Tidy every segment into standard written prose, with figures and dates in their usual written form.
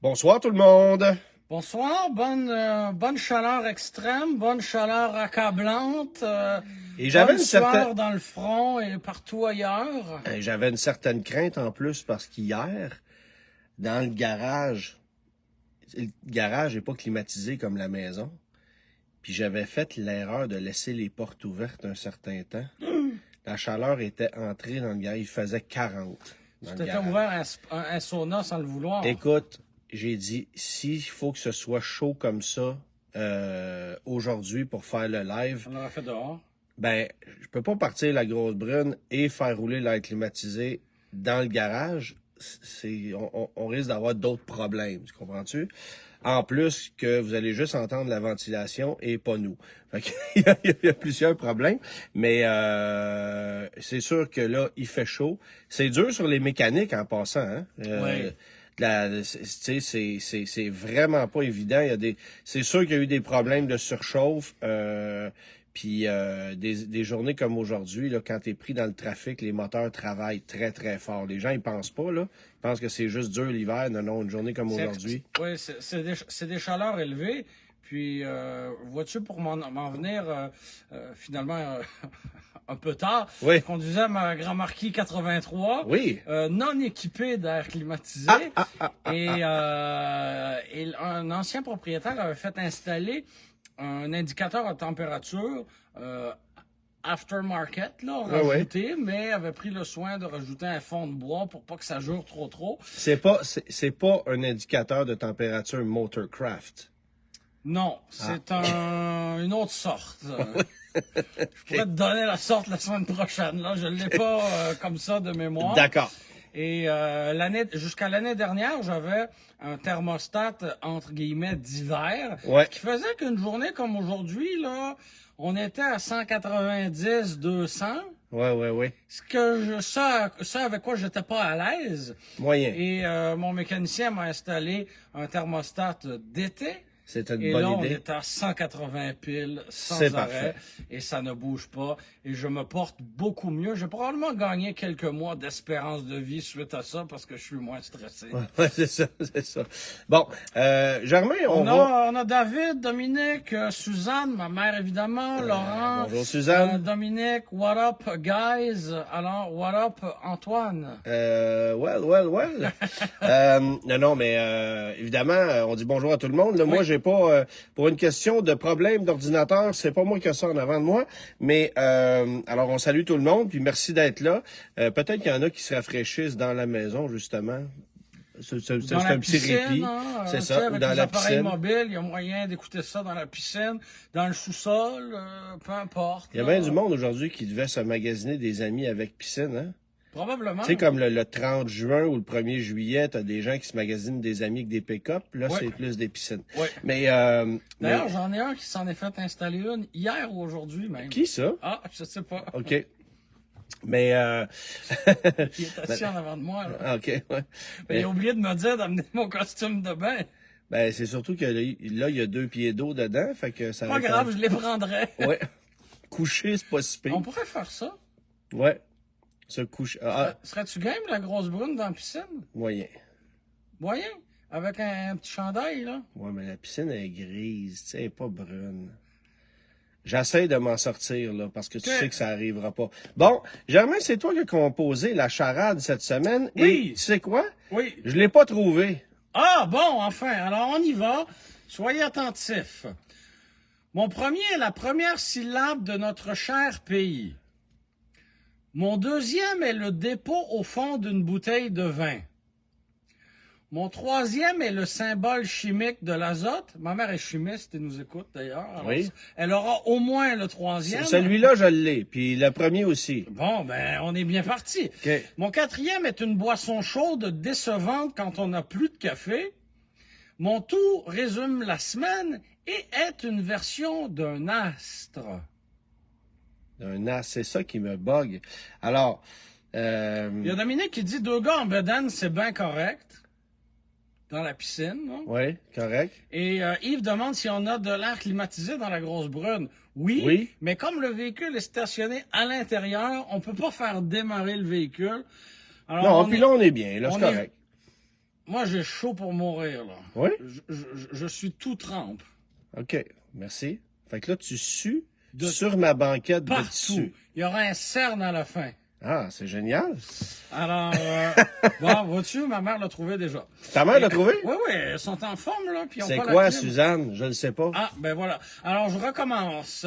Bonsoir tout le monde. Bonsoir, bonne chaleur extrême, bonne chaleur accablante, Et j'avais bonne une sueur certaine, dans le front et partout ailleurs. j'avais une certaine crainte en plus parce qu'hier, dans le garage n'est pas climatisé comme la maison. Puis j'avais fait l'erreur de laisser les portes ouvertes un certain temps. La chaleur était entrée dans le garage. Il faisait 40 Tu dans le t'étais garage. ouvert un sauna sans le vouloir. Écoute, j'ai dit, s'il faut que ce soit chaud comme ça aujourd'hui pour faire le live, On l'aurait fait dehors. ben, je peux pas partir la grosse brune et faire rouler l'air climatisé dans le garage. On risque d'avoir d'autres problèmes, tu comprends-tu? En plus que vous allez juste entendre la ventilation et pas nous. Fait que il y a plusieurs problèmes, mais c'est sûr que là, il fait chaud. C'est dur sur les mécaniques en passant, hein? Oui. C'est vraiment pas évident. C'est sûr qu'il y a eu des problèmes de surchauffe. Puis des journées comme aujourd'hui, là, quand tu es pris dans le trafic, les moteurs travaillent très, très fort. Les gens, ils pensent pas, là. Ils pensent que c'est juste dur l'hiver. Non, non, une journée comme aujourd'hui. Oui, c'est des chaleurs élevées. Puis, vois-tu, pour m'en venir finalement un peu tard, Oui. je conduisais ma Grand Marquis 83, Oui. non équipé d'air climatisé. Et un ancien propriétaire avait fait installer un indicateur à température aftermarket, là, rajouté, mais avait pris le soin de rajouter un fond de bois pour pas que ça jure trop. C'est pas un indicateur de température Motorcraft. Non, c'est une autre sorte. Je pourrais te donner la sorte la semaine prochaine. Là, je l'ai pas comme ça de mémoire. D'accord. Et jusqu'à l'année dernière, j'avais un thermostat entre guillemets d'hiver, qui faisait qu'une journée comme aujourd'hui, là, on était à 190, 200. Ouais. Ça avec quoi j'étais pas à l'aise. Moyen. Et mon mécanicien m'a installé un thermostat d'été. C'est une et bonne là, idée. on est à 180 piles sans C'est arrêt. parfait. Et ça ne bouge pas. Et je me porte beaucoup mieux. J'ai probablement gagné quelques mois d'espérance de vie suite à ça parce que je suis moins stressé. Ouais, c'est ça. Bon, Germain, on a David, Dominique, Suzanne, ma mère évidemment, Laurent. Bonjour Suzanne. Dominique, what up guys? Alors, what up Antoine? Well. Non, mais évidemment, on dit bonjour à tout le monde. Là, moi, j'ai pas, pour une question de problème d'ordinateur, c'est pas moi qui ai ça en avant de moi. Mais alors, on salue tout le monde, puis merci d'être là. Peut-être qu'il y en a qui se rafraîchissent dans la maison, justement. C'est un petit répit. Hein, c'est ça, avec ou dans les la appareils piscine. mobiles, il y a moyen d'écouter ça dans la piscine, dans le sous-sol, peu importe. Il y a bien du monde aujourd'hui qui devait se magasiner des amis avec piscine, hein? Probablement. Tu sais, comme le 30 juin ou le 1er juillet, t'as des gens qui se magasinent des amis avec des pick-up. Là, c'est plus des piscines. Oui. Mais, d'ailleurs, j'en ai un qui s'en est fait installer une hier ou aujourd'hui même. Qui ça? Ah, je sais pas. OK. Mais Qui est assis en avant de moi, là. OK, ouais. Il a oublié de me dire d'amener mon costume de bain. Ben, c'est surtout que là, il y a 2 pieds d'eau dedans, fait que ça... Pas grave, je les prendrais. Ouais. Coucher, c'est pas si pire. On pourrait faire ça. Ouais. Se coucher. Serais-tu game, la grosse brune dans la piscine? Moyen. Moyen? Avec un petit chandail, là? Ouais, mais la piscine est grise, tu sais, elle est pas brune. J'essaie de m'en sortir, là, parce que tu sais que ça arrivera pas. Bon, Germain, c'est toi qui as composé la charade cette semaine. Oui. Et tu sais quoi? Oui. Je l'ai pas trouvé. Ah, bon, enfin. Alors, on y va. Soyez attentifs. Mon premier est la première syllabe de notre cher pays. Mon deuxième est le dépôt au fond d'une bouteille de vin. Mon troisième est le symbole chimique de l'azote. Ma mère est chimiste et nous écoute d'ailleurs. Oui. Elle aura au moins le troisième. Celui-là, je l'ai. Puis le premier aussi. Bon, ben, on est bien parti. Okay. Mon quatrième est une boisson chaude décevante quand on n'a plus de café. Mon tout résume la semaine et est une version d'un astre. Un as, c'est ça qui me bug. Alors, il y a Dominique qui dit 2 gars en bedaine, c'est bien correct. Dans la piscine, non? Oui, correct. Et Yves demande si on a de l'air climatisé dans la grosse brune. Oui, mais comme le véhicule est stationné à l'intérieur, on peut pas faire démarrer le véhicule. Alors, non, puis là, on est bien, là, c'est correct. moi, j'ai chaud pour mourir, là. Oui? Je suis tout trempe. OK, merci. Fait que là, tu sues De sur ma banquette de partout. tissu. Il y aura un cerne à la fin. Ah, c'est génial. Alors, bon, vois-tu, ma mère l'a trouvé déjà. Ta mère l'a trouvé? Oui, oui, elles sont en forme, là. Puis ils ont C'est pas la quoi, clim. Suzanne? Je le sais pas. Ah, ben voilà. Alors, je recommence.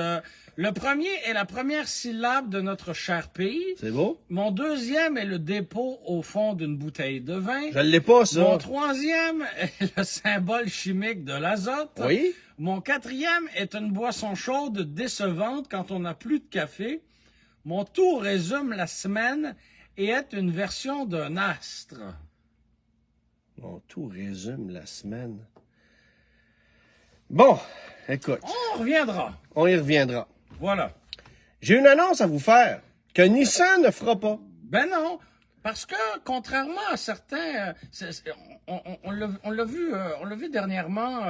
Le premier est la première syllabe de notre cher pays. C'est beau? Mon deuxième est le dépôt au fond d'une bouteille de vin. Je l'ai pas, ça. Mon troisième est le symbole chimique de l'azote. Oui? Mon quatrième est une boisson chaude décevante quand on n'a plus de café. Mon tour résume la semaine et est une version d'un astre. Bon, tout résume la semaine. Bon, écoute, On reviendra. on y reviendra. Voilà. J'ai une annonce à vous faire que Nissan ne fera pas. Ben non, parce que contrairement à certains, on l'a vu dernièrement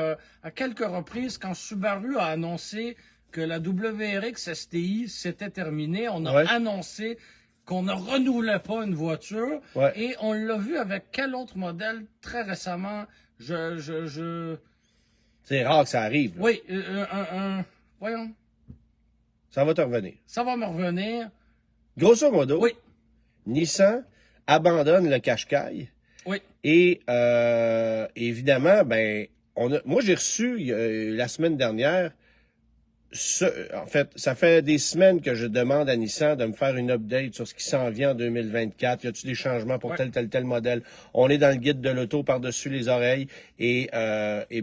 à quelques reprises quand Subaru a annoncé que la WRX STI s'était terminée. On a Ouais. annoncé qu'on ne renouvelait pas une voiture. Ouais. Et on l'a vu avec quel autre modèle très récemment. C'est rare que ça arrive. Là. Oui, voyons, Ça va te revenir. ça va me revenir. Grosso modo, Oui, Nissan abandonne le Qashqai oui. et évidemment, ben, moi j'ai reçu la semaine dernière. En fait, ça fait des semaines que je demande à Nissan de me faire une update sur ce qui s'en vient en 2024. Y a-t-il des changements pour Ouais. tel modèle? On est dans le guide de l'auto par-dessus les oreilles et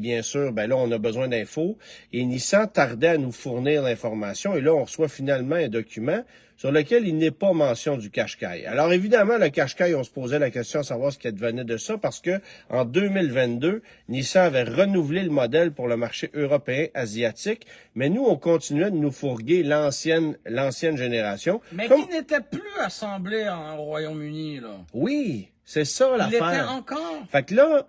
bien sûr, ben là, on a besoin d'infos. Et Nissan tardait à nous fournir l'information et là, on reçoit finalement un document sur lequel il n'est pas mention du Qashqai. Alors évidemment, le Qashqai, on se posait la question de savoir ce qui advenait de ça parce que en 2022, Nissan avait renouvelé le modèle pour le marché européen, asiatique, mais nous, on continuait de nous fourguer l'ancienne génération. Mais Comme- qui n'était plus assemblé au Royaume-Uni, là. Oui, c'est ça Il était l'affaire. encore. Fait que là,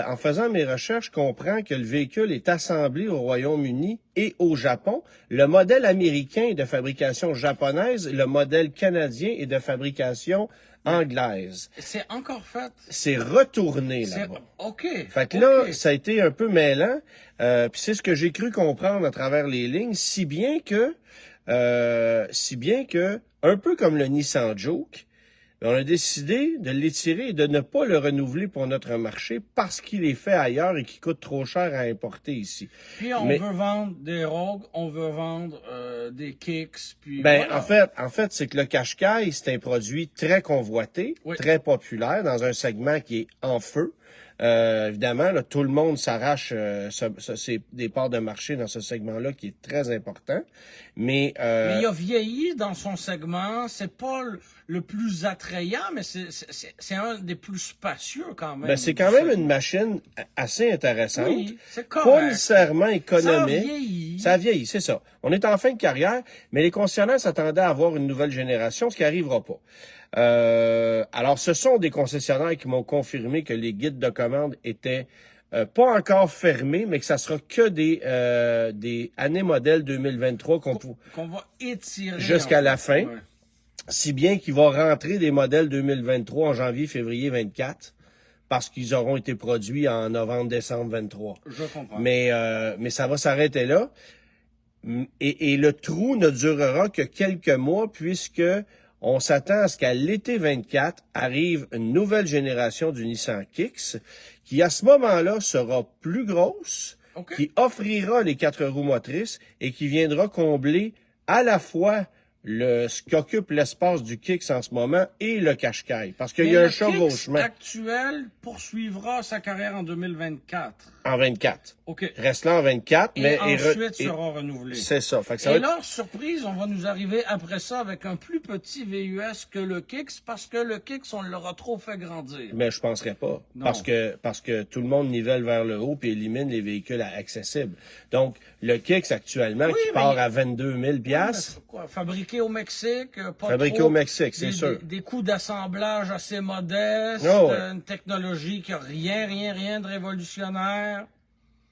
en faisant mes recherches, je comprends que le véhicule est assemblé au Royaume-Uni et au Japon. Le modèle américain est de fabrication japonaise, le modèle canadien est de fabrication anglaise. C'est encore fait. C'est retourné C'est là-bas. OK. Fait que là, OK. ça a été un peu mêlant. Puis c'est ce que j'ai cru comprendre à travers les lignes, si bien que, un peu comme le Nissan Juke, on a décidé de l'étirer et de ne pas le renouveler pour notre marché parce qu'il est fait ailleurs et qu'il coûte trop cher à importer ici. Puis on Mais- veut vendre des Rogues, on veut vendre des Kicks, puis Ben, voilà. en fait, c'est que le Qashqai, c'est un produit très convoité, Oui. très populaire dans un segment qui est en feu. Évidemment, là, tout le monde s'arrache c'est des parts de marché dans ce segment-là qui est très important. Mais Mais il a vieilli dans son segment. C'est pas le plus attrayant, mais c'est un des plus spacieux quand même. ben, c'est quand même une machine assez intéressante. Oui, c'est Pas correct. nécessairement économique. Ça vieillit. Ça vieillit, c'est ça. On est en fin de carrière, mais les concessionnaires s'attendaient à avoir une nouvelle génération, ce qui n'arrivera pas. Alors, ce sont des concessionnaires qui m'ont confirmé que les guides de commande étaient pas encore fermés, mais que ça sera que des années modèles 2023 Qu'on va étirer. Jusqu'à en la fait. fin. Ouais. si bien qu'il va rentrer des modèles 2023 en janvier, février 24, parce qu'ils auront été produits en novembre, décembre 23. Je comprends. Mais ça va s'arrêter là. Et le trou ne durera que quelques mois puisque on s'attend à ce qu'à l'été 24 arrive une nouvelle génération du Nissan Kicks qui, à ce moment-là, sera plus grosse, OK. qui offrira les 4 roues motrices et qui viendra combler à la fois ce qu'occupe l'espace du Kicks en ce moment et le Qashqai. Parce qu'il y a un chevauchement actuel poursuivra sa carrière en 2024. en 24. OK. Reste là en 24, Et mais ensuite sera renouvelé. c'est ça. Fait que ça Et va être- là, surprise, on va nous arriver après ça avec un plus petit VUS que le Kicks parce que le Kicks, on l'aura trop fait grandir. Mais je penserais pas. Non. Parce que tout le monde nivelle vers le haut puis élimine les véhicules accessibles. Donc, le Kicks actuellement, Oui, qui mais part il- à 22 000 piastres, Quoi, fabriqué au Mexique, pas Fabriqué trop, au Mexique, c'est sûr. Des coûts d'assemblage assez modestes, Oh, ouais. une technologie qui a rien de révolutionnaire.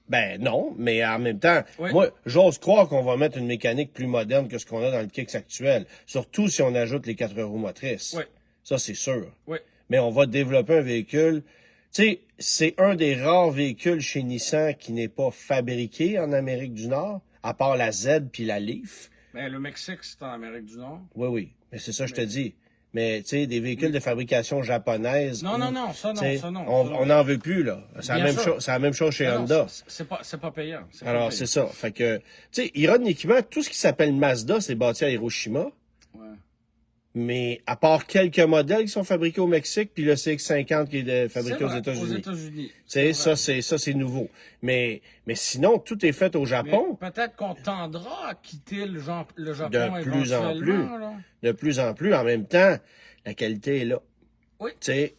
ben non, mais en même temps, Oui. moi, j'ose croire qu'on va mettre une mécanique plus moderne que ce qu'on a dans le Kicks actuel. Surtout si on ajoute les 4 roues motrices. Oui. Ça, c'est sûr. Oui. Mais on va développer un véhicule sais, c'est un des rares véhicules chez Nissan qui n'est pas fabriqué en Amérique du Nord, à part la Z puis la Leaf. Mais le Mexique, c'est en Amérique du Nord. Oui, oui. Mais c'est ça que je te dis. Mais, tu sais, des véhicules de fabrication japonaise. Non, ça non, ça non. On n'en veut plus, là. C'est la même chose chez Honda. C'est pas payant. Alors, c'est ça. Fait que, tu sais, ironiquement, tout ce qui s'appelle Mazda, c'est bâti à Hiroshima. Ouais. Mais à part quelques modèles qui sont fabriqués au Mexique, puis le CX-50 qui est fabriqué aux États-Unis. Tu sais, ça, c'est nouveau. Mais sinon, tout est fait au Japon. Mais peut-être qu'on tendra à quitter le Japon de plus en plus. Là. De plus en plus. En même temps, la qualité est là. Oui. Tu sais,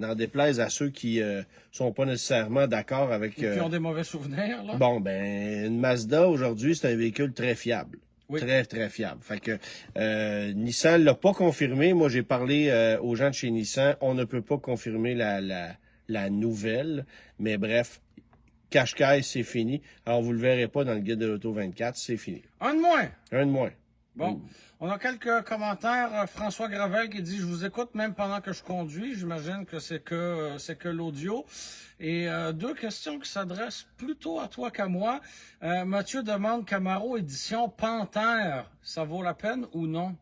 n'en déplaise à ceux qui sont pas nécessairement d'accord avec... Qui ont des mauvais souvenirs, là. Bon, ben, une Mazda, aujourd'hui, c'est un véhicule très fiable. Oui. Très, très fiable. Fait que Nissan l'a pas confirmé. Moi, j'ai parlé aux gens de chez Nissan. On ne peut pas confirmer la nouvelle. Mais bref, Qashqai, c'est fini. Alors, vous le verrez pas dans le guide de l'Auto 24. C'est fini. Un de moins. Un de moins. Bon. On a quelques commentaires. François Gravel qui dit « Je vous écoute même pendant que je conduis. J'imagine que c'est que l'audio. » Et deux questions qui s'adressent plutôt à toi qu'à moi. Mathieu demande « Camaro édition Panthère, ça vaut la peine ou non? »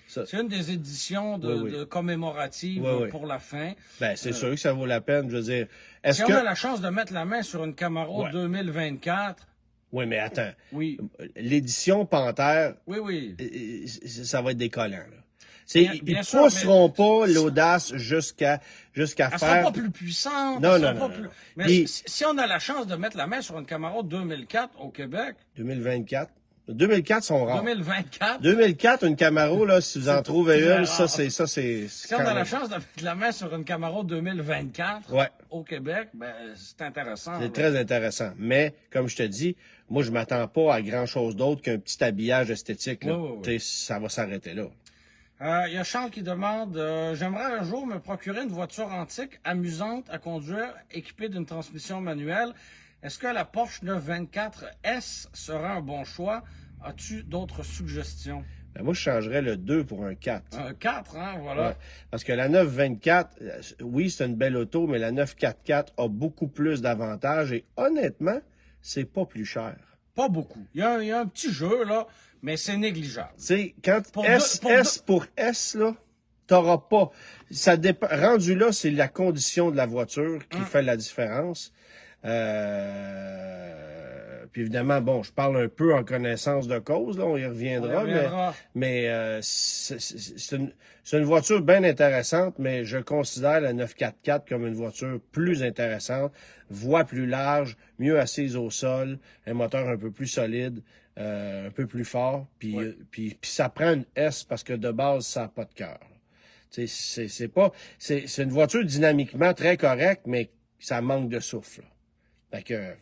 C'est une des éditions de commémoratives pour la fin. Ben, c'est sûr que ça vaut la peine. Je veux dire, si on a la chance de mettre la main sur une Camaro 2024... Oui, mais attends. Oui. L'édition Panthère, ça va être décollant. Là. Ils ne pousseront pas l'audace jusqu'à faire... Elle sera pas plus puissante. Non. Plus... Mais puis, si on a la chance de mettre la main sur une Camaro 2004 au Québec... 2024? 2004 sont rares. 2024? 2004, une Camaro, là, si vous en trouvez une, ça, c'est... Si on a la chance de mettre la main sur une Camaro 2024 au Québec, ben, c'est intéressant. C'est très intéressant. Mais, comme je te dis, moi, je m'attends pas à grand-chose d'autre qu'un petit habillage esthétique. Là. Ça va s'arrêter là. Il y a Charles qui demande j'aimerais un jour me procurer une voiture antique, amusante à conduire, équipée d'une transmission manuelle. Est-ce que la Porsche 924 S sera un bon choix? As-tu d'autres suggestions? Ben moi, je changerais le 2 pour un 4. Un 4, hein, voilà. Ouais. Parce que la 924, oui, c'est une belle auto, mais la 944 a beaucoup plus d'avantages et honnêtement, c'est pas plus cher. Pas beaucoup. Il y a un petit jeu, là, mais c'est négligeable. Tu sais, quand pour S, là, t'auras pas... Rendu là, c'est la condition de la voiture qui fait la différence. Puis évidemment, bon, je parle un peu en connaissance de cause, là, on y reviendra, mais c'est une voiture bien intéressante, mais je considère la 944 comme une voiture plus intéressante, voie plus large, mieux assise au sol, un moteur un peu plus solide, un peu plus fort, puis ça prend une S parce que de base, ça n'a pas de cœur. C'est une voiture dynamiquement très correcte, mais ça manque de souffle. Fait que...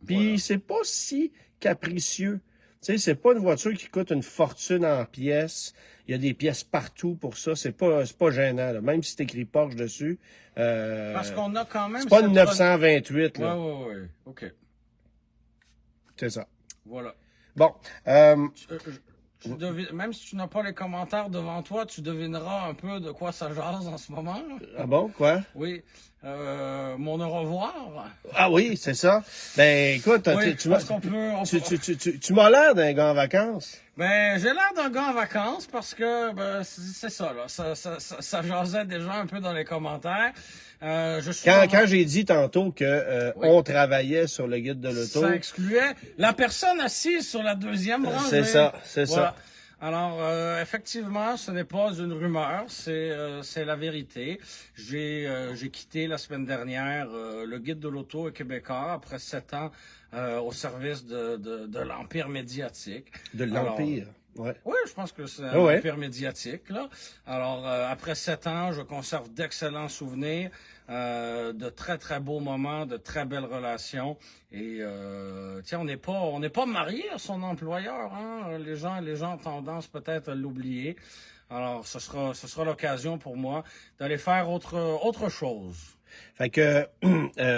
Puis c'est pas si capricieux. Tu sais, c'est pas une voiture qui coûte une fortune en pièces. Il y a des pièces partout pour ça. C'est pas gênant, là. Même si c'est écrit Porsche dessus. Parce qu'on a quand même... C'est pas une 928, là. Oui. OK. C'est ça. Voilà. Bon. Même si tu n'as pas les commentaires devant toi, tu devineras un peu de quoi ça jase en ce moment. Ah bon, quoi? Oui. Mon au revoir. Ah oui, c'est ça. Ben écoute, tu m'as l'air d'un gars en vacances. Ben, j'ai l'air d'un gars en vacances parce que c'est ça, là. Ça jasait déjà un peu dans les commentaires. Quand j'ai dit tantôt que on travaillait sur le guide de l'auto. Ça excluait la personne assise sur la deuxième rangée. C'est ça, c'est voilà. ça. Alors, effectivement, ce n'est pas une rumeur, c'est la vérité. J'ai quitté la semaine dernière le guide de l'auto québécois après 7 ans au service de l'empire médiatique. De l'empire? Ouais. Oui, je pense que c'est un empire médiatique, là. Alors, après 7 ans, je conserve d'excellents souvenirs, de très, très beaux moments, de très belles relations. Et, tiens, on n'est pas marié à son employeur, hein. Les gens ont tendance peut-être à l'oublier. Alors, ce sera l'occasion pour moi d'aller faire autre chose. Fait que,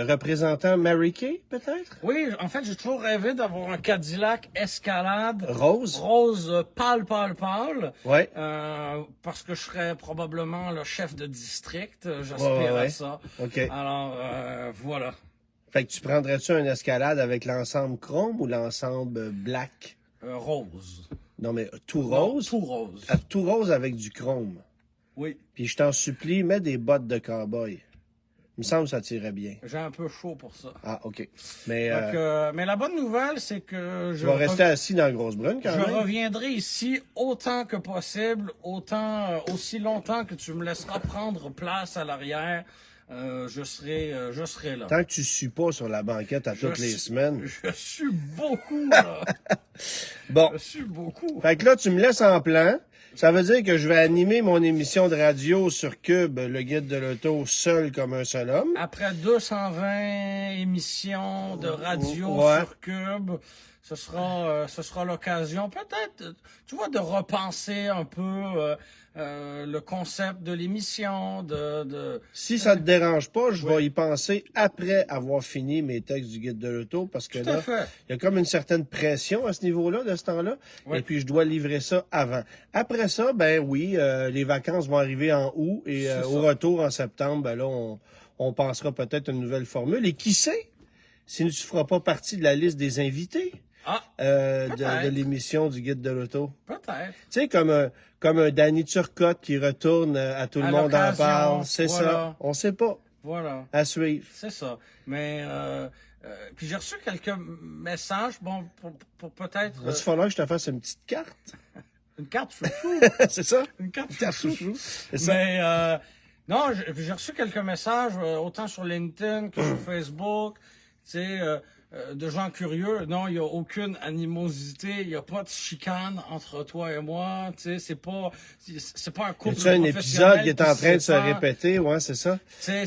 représentant Mary Kay, peut-être? Oui, en fait, j'ai toujours rêvé d'avoir un Cadillac Escalade. Rose? Rose pâle. Ouais. Parce que je serais probablement le chef de district. J'aspire Ouais. à ça. OK. Alors, voilà. Fait que tu prendrais-tu une escalade avec l'ensemble chrome ou l'ensemble black? Rose. Non, mais tout Non, rose? tout rose. Tout rose avec du chrome. Oui. Puis je t'en supplie, mets des bottes de cow-boy. Il me semble que ça tirait bien. J'ai un peu chaud pour ça. Ah, OK. Mais Mais la bonne nouvelle, c'est que tu vas rester assis dans la grosse brune quand je même. reviendrai ici autant que possible, aussi longtemps que tu me laisseras prendre place à l'arrière. Je serai là. Tant que tu sues pas sur la banquette à toutes les semaines. Je suis beaucoup, là. Bon. Je suis beaucoup. Fait que là, tu me laisses en plan. Ça veut dire que je vais animer mon émission de radio sur Cube, le guide de l'auto, seul comme un seul homme. Après 220 émissions de radio Ouais. sur Cube, ce sera l'occasion peut-être, tu vois, de repenser un peu le concept de l'émission, Si ça te dérange pas, je vais y penser après avoir fini mes textes du guide de l'auto, parce que Tout à là, fait. il y a comme une certaine pression à ce niveau-là, de ce temps-là, Ouais. et puis je dois livrer ça avant. Après ça, ben oui, les vacances vont arriver en août, et C'est au ça. retour en septembre, ben là, on pensera peut-être à une nouvelle formule. Et qui sait, si tu ne feras pas partie de la liste des invités Ah, de peut-être. l'émission du guide de l'auto. peut-être. Tu sais, comme un Danny Turcotte qui retourne à tout le À monde en l'occasion, parle. C'est voilà. ça. On sait pas. Voilà. À suivre. C'est ça. Mais puis j'ai reçu quelques messages, bon, pour peut-être Va-tu falloir que je te fasse une petite carte? une carte chouchou. C'est ça? Une carte Carte chouchou. chouchou. C'est ça. Mais non, j'ai reçu quelques messages, autant sur LinkedIn que sur Facebook, tu sais, de gens curieux. Non, il n'y a aucune animosité, il n'y a pas de chicane entre toi et moi, tu sais, c'est pas un couple Y a-tu un épisode professionnel qui est en train de se sépare. répéter? Ouais, c'est ça? Tu sais,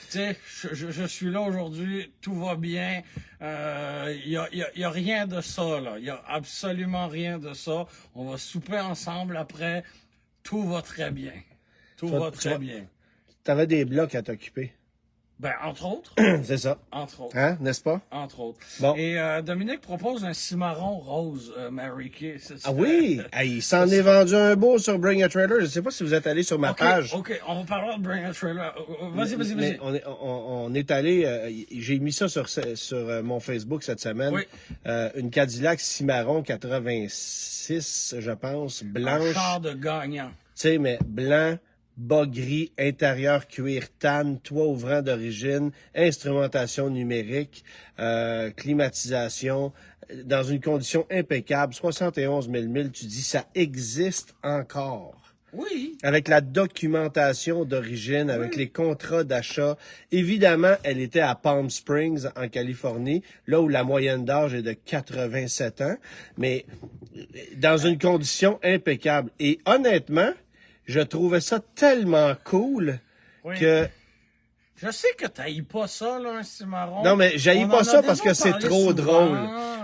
tu sais, je suis là aujourd'hui, tout va bien. Y a rien de ça, là. Y a absolument rien de ça. On va souper ensemble après. Tout va très bien. Tout va très bien. T'avais des blocs à t'occuper. Ben, entre autres. C'est ça. Entre autres. Hein? N'est-ce pas? Entre autres. Bon. Et Dominique propose un cimarron rose, Mary Kay. Ah oui! Hey, il s'en est vendu un beau sur Bring a Trailer. Je sais pas si vous êtes allé sur ma page. OK, on va parler de Bring a Trailer. Vas-y. Mais on est allé, j'ai mis ça sur mon Facebook cette semaine. Oui. Une Cadillac Cimarron 86, je pense, Un blanche. char de gagnant. Tu sais, mais blanc, bas gris, intérieur cuir tan, toit ouvrant d'origine, instrumentation numérique, climatisation, dans une condition impeccable, 71 000 milles, tu dis, ça existe encore. Oui. Avec la documentation d'origine, avec les contrats d'achat. Évidemment, elle était à Palm Springs, en Californie, là où la moyenne d'âge est de 87 ans, mais dans une condition impeccable. Et honnêtement, je trouvais ça tellement cool Oui. que... Je sais que t'haïs pas ça, là, un cimarron. Non, mais j'haïs On pas en a ça déjà parce que c'est parlé trop souvent, drôle.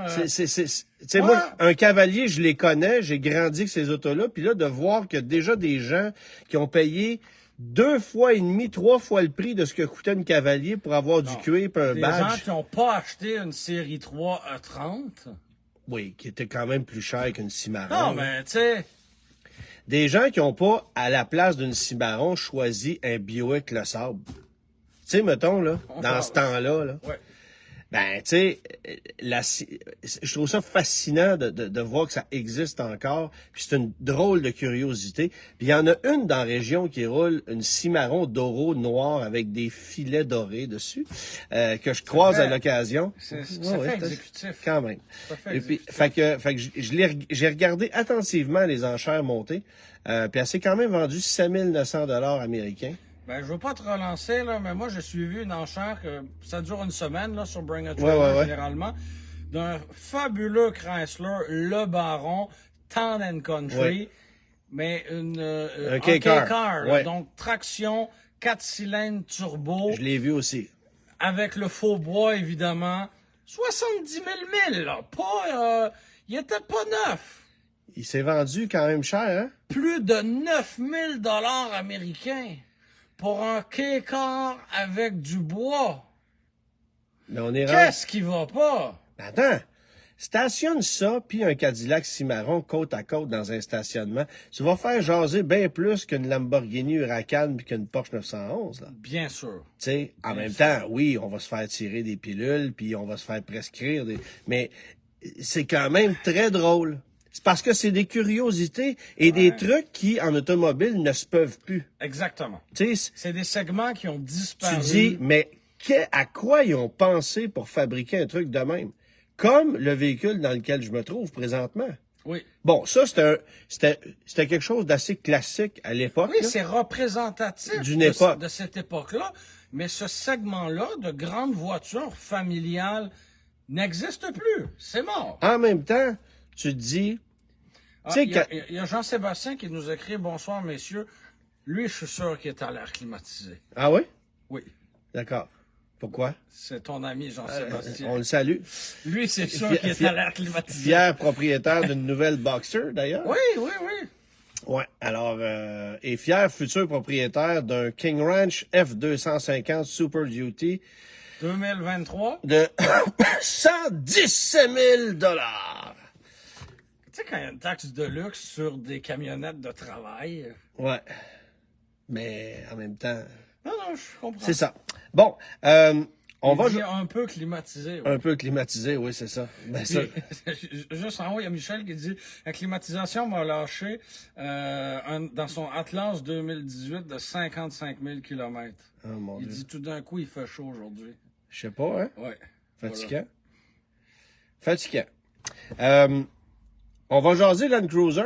euh, Tu sais, Ouais. moi, un cavalier, je les connais, j'ai grandi avec ces autos-là, puis là, de voir qu'il y a déjà des gens qui ont payé 2 fois et demi, 3 fois le prix de ce que coûtait une cavalier pour avoir du cuir et un Des gens badge. qui n'ont pas acheté une série 3 à 30. Oui, qui était quand même plus cher qu'une Cimarron. Non, mais tu sais, Des gens qui n'ont pas, à la place d'une Cimarron, choisi un Buick Le Sable. Tu sais, mettons, là, dans ce temps-là, là. ouais. Ben, tu sais, je trouve ça fascinant de voir que ça existe encore. Puis c'est une drôle de curiosité. Puis il y en a une dans la région qui roule, une Cimarron Doro noire avec des filets dorés dessus, que je croise à l'occasion. Ça Ouais, fait ouais, exécutif. quand même. Ça fait Et puis, exécutif. fait que j'ai regardé attentivement les enchères montées. Puis elle s'est quand même vendue 7 900 $ américains. Ben, je veux pas te relancer, là, mais moi, j'ai suivi une enchère que ça dure une semaine, là, sur Bring a Ouais, Trailer, ouais. généralement, d'un fabuleux Chrysler, le Baron, Town and Country, Ouais. mais Un un K-Car. K-Car, là, Ouais. donc traction, 4 cylindres turbo, Je l'ai vu aussi. avec le faux bois, évidemment. 70 000 milles, là. Pas, il était pas neuf. Il s'est vendu quand même cher, hein? Plus de 9 000 $ américains pour un K-Car avec du bois. Mais on est Qu'est-ce qui va pas? Attends, stationne ça, puis un Cadillac Cimarron côte à côte dans un stationnement. Tu vas faire jaser bien plus qu'une Lamborghini Huracan puis qu'une Porsche 911, là. Bien sûr. Tu sais, en Bien même sûr. temps, oui, on va se faire tirer des pilules, puis on va se faire prescrire des... Mais c'est quand même très drôle. C'est parce que c'est des curiosités et des trucs qui, en automobile, ne se peuvent plus. Exactement. Tu sais, C'est des segments qui ont tu disparu. dis, mais à quoi ils ont pensé pour fabriquer un truc de même? Comme le véhicule dans lequel je me trouve présentement. Oui. Bon, ça, c'était quelque chose d'assez classique à l'époque. Oui, là. c'est représentatif D'une de, époque. de cette époque-là. Mais ce segment-là de grandes voitures familiales n'existe plus. C'est mort. En même temps, tu te dis, Ah, tu sais, il y a Jean-Sébastien qui nous écrit « Bonsoir, messieurs. » Lui, je suis sûr qu'il est à l'air climatisé. ah oui? Oui. D'accord. Pourquoi? C'est ton ami Jean-Sébastien. On le salue. Lui, c'est sûr Fier- qu'il est fier- à l'air climatisé. Fier propriétaire d'une nouvelle Boxer, d'ailleurs. Oui, oui, oui. Ouais. Alors, et fier futur propriétaire d'un King Ranch F250 Super Duty 2023. de 117 000 $. Tu sais, quand il y a une taxe de luxe sur des camionnettes de travail. Ouais. Mais en même temps, Non, non, je comprends. c'est ça. Bon, on va Il dit un peu climatisé. Ouais. un peu climatisé, oui, c'est ça. Ben, ça, Puis, juste en haut, il y a Michel qui dit la climatisation m'a lâché dans son Atlas 2018 de 55 000 km. oh mon Il Dieu. dit tout d'un coup, il fait chaud aujourd'hui. Je sais pas, hein? Ouais. Fatigant. Fatigant. On va jaser Land Cruiser.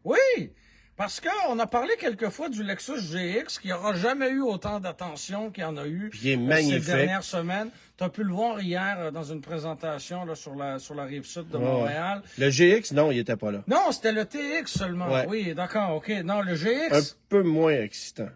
Oui, parce qu'on a parlé quelquefois du Lexus GX qui n'aura jamais eu autant d'attention qu'il y en a eu Puis il est magnifique. ces dernières semaines. Tu as pu le voir hier dans une présentation là, sur la rive sud de Montréal. Le GX, non, il était pas là. Non, c'était le TX seulement. Ouais. Oui, d'accord, OK. Non, le Un GX, peu moins excitant.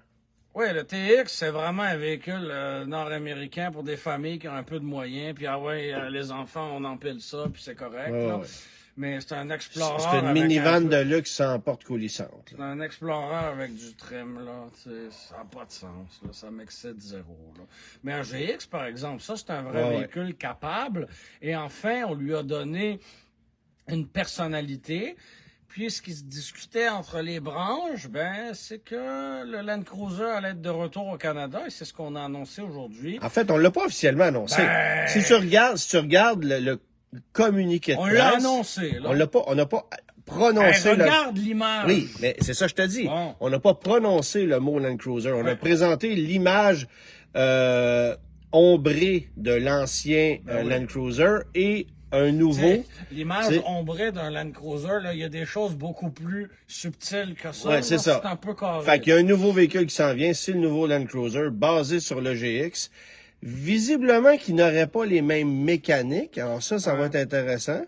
oui, le TX, c'est vraiment un véhicule nord-américain pour des familles qui ont un peu de moyens. Puis, ah ouais, les enfants, on empile ça, puis c'est correct. Ouais, là. ouais. Mais c'est un Explorer. C'est une avec minivan un de peu- luxe sans porte coulissante. C'est un Explorer avec du trim, là. Tu sais, ça n'a pas de sens, là. Ça m'excite zéro, là. Mais un GX, par exemple, ça, c'est un vrai Ouais, véhicule capable. Et enfin, on lui a donné une personnalité. Puis, ce qui se discutait entre les branches, ben, c'est que le Land Cruiser allait être de retour au Canada. Et c'est ce qu'on a annoncé aujourd'hui. En fait, on l'a pas officiellement annoncé. Ben- Si tu regardes le communiqué de On presse, l'a annoncé, là. on n'a pas Hey, prononcé le... regarde l'image. Oui, mais c'est ça que je te dis. Bon. On n'a pas prononcé le mot Land Cruiser. On a Ouais. présenté l'image ombrée de l'ancien Ben oui. Land Cruiser et un nouveau. T'sais, l'image C'est- ombrée d'un Land Cruiser, là, il y a des choses beaucoup plus subtiles que ça. Ouais, là. c'est ça. C'est un peu carré. Fait qu'il y a un nouveau véhicule qui s'en vient, c'est le nouveau Land Cruiser, basé sur le GX. Visiblement qui n'aurait pas les mêmes mécaniques. Alors ça va être intéressant.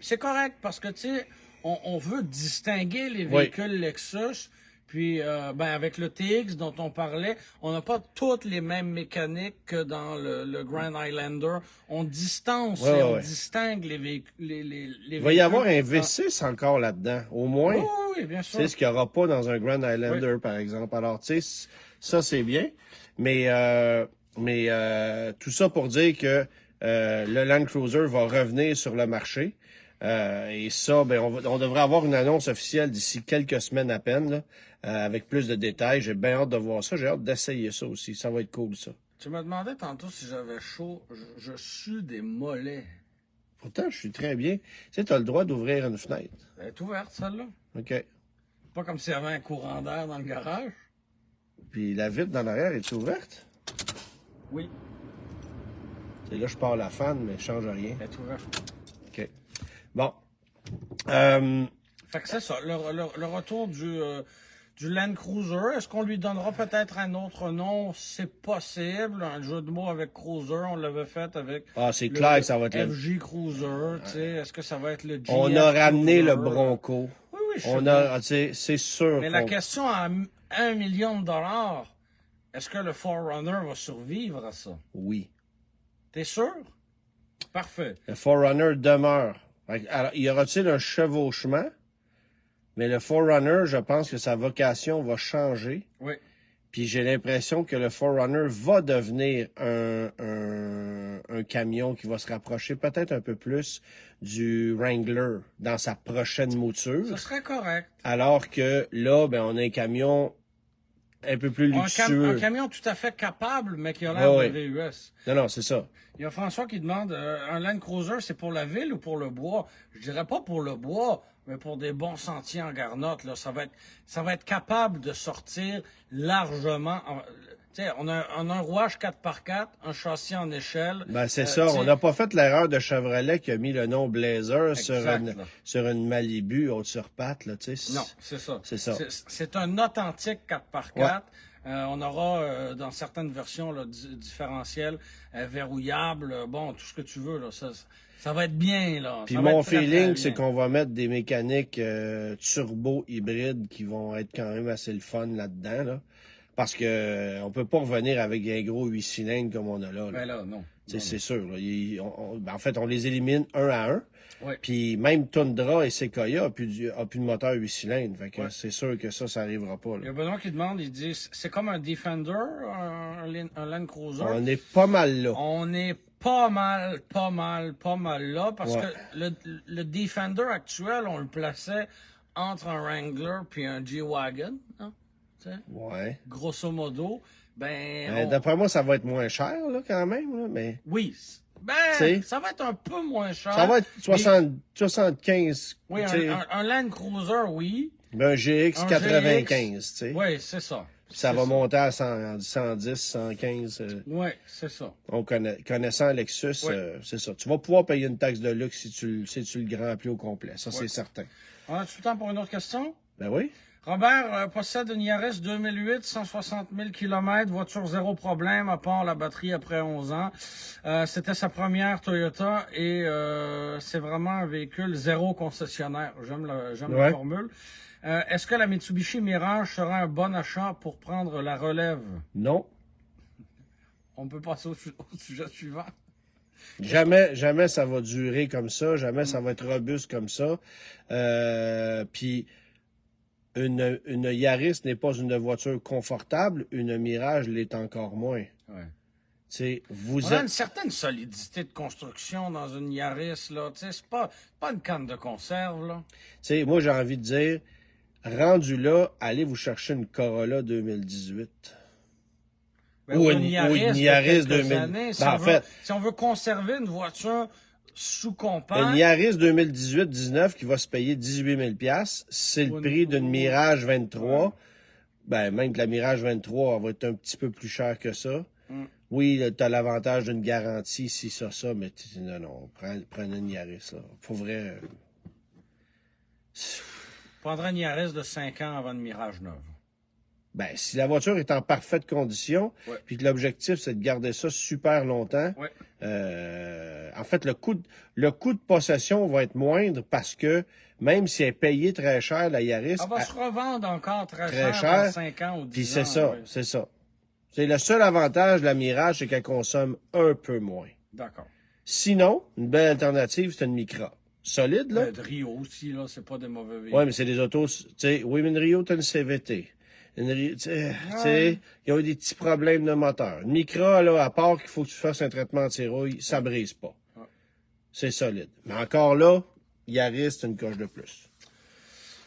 C'est correct parce que, tu sais, on veut distinguer les Oui. véhicules Lexus. Puis, ben, avec le TX dont on parlait, on n'a pas toutes les mêmes mécaniques que dans le Grand Highlander. On distance Ouais, et on ouais. distingue les véhicules. Il va y avoir un V6 encore là-dedans, au moins. Oui, oui, bien sûr. C'est ce qu'il n'y aura pas dans un Grand Highlander, par exemple. Alors, tu sais, ça, c'est bien. Mais tout ça pour dire que le Land Cruiser va revenir sur le marché. Et ça, ben, on devrait avoir une annonce officielle d'ici quelques semaines à peine, là, avec plus de détails. J'ai bien hâte de voir ça. J'ai hâte d'essayer ça aussi. Ça va être cool, ça. Tu me demandais tantôt si j'avais chaud. Je sue des mollets. Pourtant, je suis très bien. Tu sais, tu as le droit d'ouvrir une fenêtre. Elle est ouverte, celle-là. OK. Pas comme s'il y avait un courant d'air dans le garage. Puis la vitre dans l'arrière, est ouverte? Oui, Et là, je pars la fan, mais je change rien. elle est ouverte. OK. Bon. Fait que c'est ça, le retour du Land Cruiser. Est-ce qu'on lui donnera peut-être un autre nom? C'est possible. Un jeu de mots avec Cruiser, on l'avait fait avec C'est clair que ça va être le... FJ Cruiser. Tu sais, est-ce que ça va être le GF On a ramené Cruiser? le Bronco. Oui, oui, je sais On bien. a, tu sais, c'est sûr. Mais la qu'on- question à 1 million de dollars, est-ce que le Forerunner va survivre à ça? Oui. T'es sûr? Parfait. Le Forerunner demeure. Alors, y aura-t-il un chevauchement? Mais le 4Runner, je pense que sa vocation va changer. Oui. Puis j'ai l'impression que le 4Runner va devenir un camion qui va se rapprocher peut-être un peu plus du Wrangler dans sa prochaine Ce mouture. serait correct. Alors que là, ben, on a un camion un peu plus luxueux. Un camion tout à fait capable, mais qui a l'air Ouais, de VUS. Non, c'est ça. Il y a François qui demande, un Land Cruiser, c'est pour la ville ou pour le bois? Je dirais pas pour le bois, mais pour des bons sentiers en garnotte, là, ça va être capable de sortir largement. Tu sais, on a un rouage 4x4, un châssis en échelle. Ben, c'est ça. On n'a pas fait l'erreur de Chevrolet qui a mis le nom Blazer sur une Malibu haute sur patte, là, tu sais. Non, c'est ça. C'est ça. C'est un authentique 4x4. Ouais. On aura dans certaines versions là, différentielles, verrouillables, bon, tout ce que tu veux, là, ça va être bien. Là. Puis Ça va mon être très, feeling, très c'est bien. qu'on va mettre des mécaniques turbo hybrides qui vont être quand même assez le fun là-dedans, là. Parce que on peut pas revenir avec un gros 8 cylindres comme on a là. Ben là, non. C'est sûr. Là. En fait, on les élimine un à un. Ouais. Puis même Tundra et Sequoia a plus de moteur 8 cylindres. Fait que Ouais. c'est sûr que ça arrivera pas. Il y Là. a Benoît qui demande, il dit, c'est comme un Defender, un Land Cruiser. On est pas mal là. On est pas mal là, parce Ouais. que le Defender actuel, on le plaçait entre un Wrangler puis un G-Wagon, hein, tu sais, Ouais. grosso modo. D'après moi, ça va être moins cher, là, quand même. Là, mais Oui, T'sais, ça va être un peu moins cher. ça va être 75. Oui, un Land Cruiser, oui. Ben, un GX Un 95, tu sais. Oui, c'est ça. Ça va monter à 110, 115. Oui, c'est ça. Connaissant Lexus, Ouais. c'est ça. Tu vas pouvoir payer une taxe de luxe si tu le grand prix au complet. Ça, c'est certain. On a tout le temps pour une autre question? Ben oui. Robert possède une Yaris 2008, 160 000 km, voiture zéro problème, à part la batterie après 11 ans. C'était sa première Toyota et c'est vraiment un véhicule zéro concessionnaire. J'aime la formule. Est-ce que la Mitsubishi Mirage sera un bon achat pour prendre la relève? Non. On peut passer au sujet suivant. Jamais ça va durer comme ça. Jamais ça va être robuste comme ça. Puis une Yaris n'est pas une voiture confortable. Une Mirage l'est encore moins. Ouais. On a une certaine solidité de construction dans une Yaris, là. C'est pas une canne de conserve, là. Moi, j'ai envie de dire, rendu là, allez vous chercher une Corolla 2018. Ou une Yaris 2000. Si on veut conserver une voiture sous compact. Une Yaris 2018-19 qui va se payer 18 000 $, c'est le prix d'une Mirage 23. Ouais. Ben, même que la Mirage 23 elle va être un petit peu plus chère que ça. Oui, tu as l'avantage d'une garantie, si ça, mais non, prends une Yaris, là. Pour vrai. Prendrais une Yaris de 5 ans avant une Mirage neuve. Ben, si la voiture est en parfaite condition, ouais. Puis que l'objectif, c'est de garder ça super longtemps, ouais. En fait, le coût de possession va être moindre parce que même si elle est payée très cher, la Yaris... Elle va se revendre encore très cher dans 5 ans ou 10 ans. Puis c'est ça, c'est ça. C'est le seul avantage de la Mirage, c'est qu'elle consomme un peu moins. D'accord. Sinon, une belle alternative, c'est une Micra. Solide, là. De Rio aussi, là, c'est pas des mauvais véhicules. Oui, mais c'est des autos... Tu sais, oui, mais une Rio, t'as une CVT. Tu sais, ils ont eu des petits problèmes de moteur. Une Micra, là, à part qu'il faut que tu fasses un traitement anti-rouille, ça brise pas. Ouais. C'est solide. Mais encore là, Yaris, c'est une coche de plus.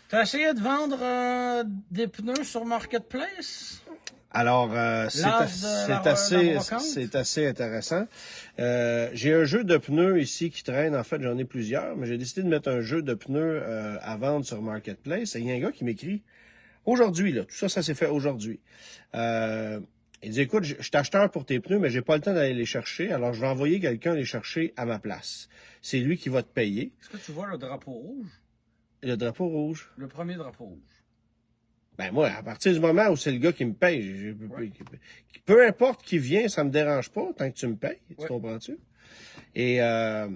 T'as essayé de vendre des pneus sur Marketplace? Alors, c'est assez intéressant. J'ai un jeu de pneus ici qui traîne. En fait, j'en ai plusieurs, mais j'ai décidé de mettre un jeu de pneus à vendre sur Marketplace. Et il y a un gars qui m'écrit aujourd'hui, là. Tout ça s'est fait aujourd'hui. Il dit, écoute, je suis acheteur pour tes pneus, mais j'ai pas le temps d'aller les chercher. Alors, je vais envoyer quelqu'un les chercher à ma place. C'est lui qui va te payer. Est-ce que tu vois le drapeau rouge? Le drapeau rouge? Le premier drapeau rouge. Ben moi, à partir du moment où c'est le gars qui me paye, peu importe qui vient, ça me dérange pas tant que tu me payes, tu comprends-tu? Et là,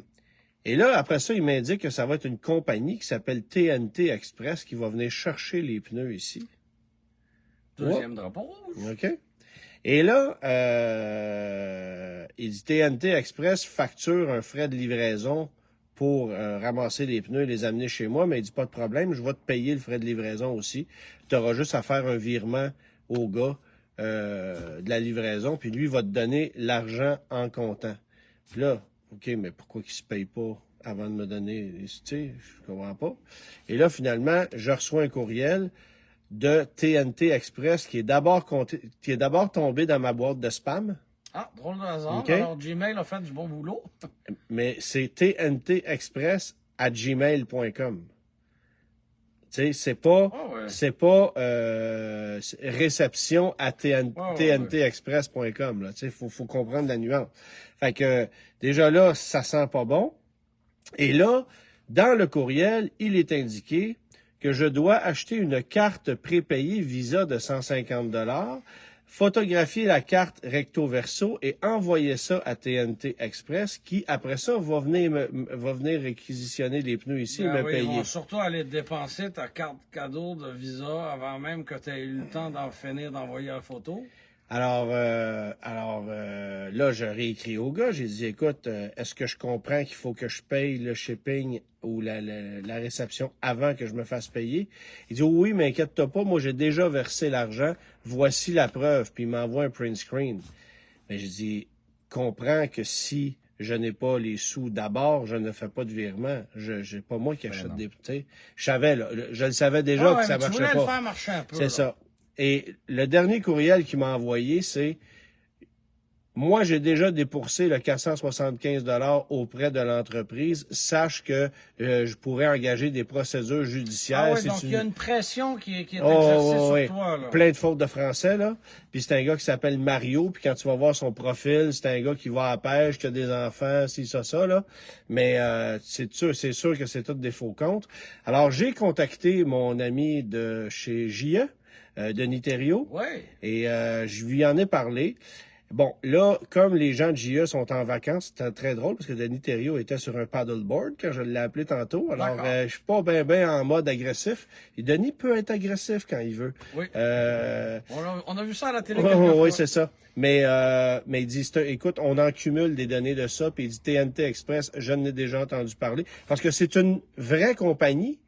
après ça, il m'indique que ça va être une compagnie qui s'appelle TNT Express qui va venir chercher les pneus ici. Deuxième drapeau rouge. OK. Et là, il dit TNT Express facture un frais de livraison pour ramasser les pneus et les amener chez moi, mais il dit pas de problème, je vais te payer le frais de livraison aussi. Tu auras juste à faire un virement au gars de la livraison, puis lui il va te donner l'argent en comptant. Puis là, OK, mais pourquoi qu'il se paye pas avant de me donner, tu sais, je comprends pas. Et là, finalement, je reçois un courriel de TNT Express qui est d'abord tombé dans ma boîte de spam. Ah, drôle de hasard. OK. Alors, Gmail a fait du bon boulot. Mais c'est tntexpress@gmail.com. Tu sais, c'est pas réception à tntexpress.com. Là. Tu sais, faut comprendre la nuance. Fait que déjà là, ça sent pas bon. Et là, dans le courriel, il est indiqué que je dois acheter une carte prépayée Visa de 150 $, photographier la carte recto verso et envoyer ça à TNT Express qui, après ça, va venir réquisitionner les pneus ici et me Ils payer. vont surtout aller dépenser ta carte cadeau de Visa avant même que tu aies eu le temps d'en finir d'envoyer la photo. Alors là, je réécris au gars. J'ai dit, écoute, est-ce que je comprends qu'il faut que je paye le shipping ou la réception avant que je me fasse payer? Il dit, oui, mais inquiète-toi pas, moi, j'ai déjà versé l'argent. Voici la preuve. Puis il m'envoie un print screen. Mais je dis, comprends que si je n'ai pas les sous d'abord, je ne fais pas de virement. J'ai pas moi qui achète des... Je savais, là, je le savais déjà que ça marchait tu voulais pas. le faire marcher un peu. C'est ça. Et le dernier courriel qu'il m'a envoyé, c'est « Moi, j'ai déjà dépoursé le 475 $ auprès de l'entreprise. Sache que je pourrais engager des procédures judiciaires. » Donc il y a une pression qui est exercée sur toi. Là. Plein de fautes de français, là. Puis c'est un gars qui s'appelle Mario. Puis quand tu vas voir son profil, c'est un gars qui va à la pêche, qui a des enfants, ça, là. Mais c'est sûr que c'est tout des faux comptes. Alors, j'ai contacté mon ami de chez JE. Denis Thériault. Ouais. Et je lui en ai parlé. Bon, là, comme les gens de JE sont en vacances, c'était très drôle parce que Denis Thériault était sur un paddleboard quand je l'ai appelé tantôt. Alors, je suis pas bien en mode agressif. Et Denis peut être agressif quand il veut. Oui. On a vu ça à la télé. Oui, c'est ça. Mais il dit, écoute, on en cumule des données de ça. Puis il dit TNT Express, je n'ai déjà entendu parler. Parce que c'est une vraie compagnie.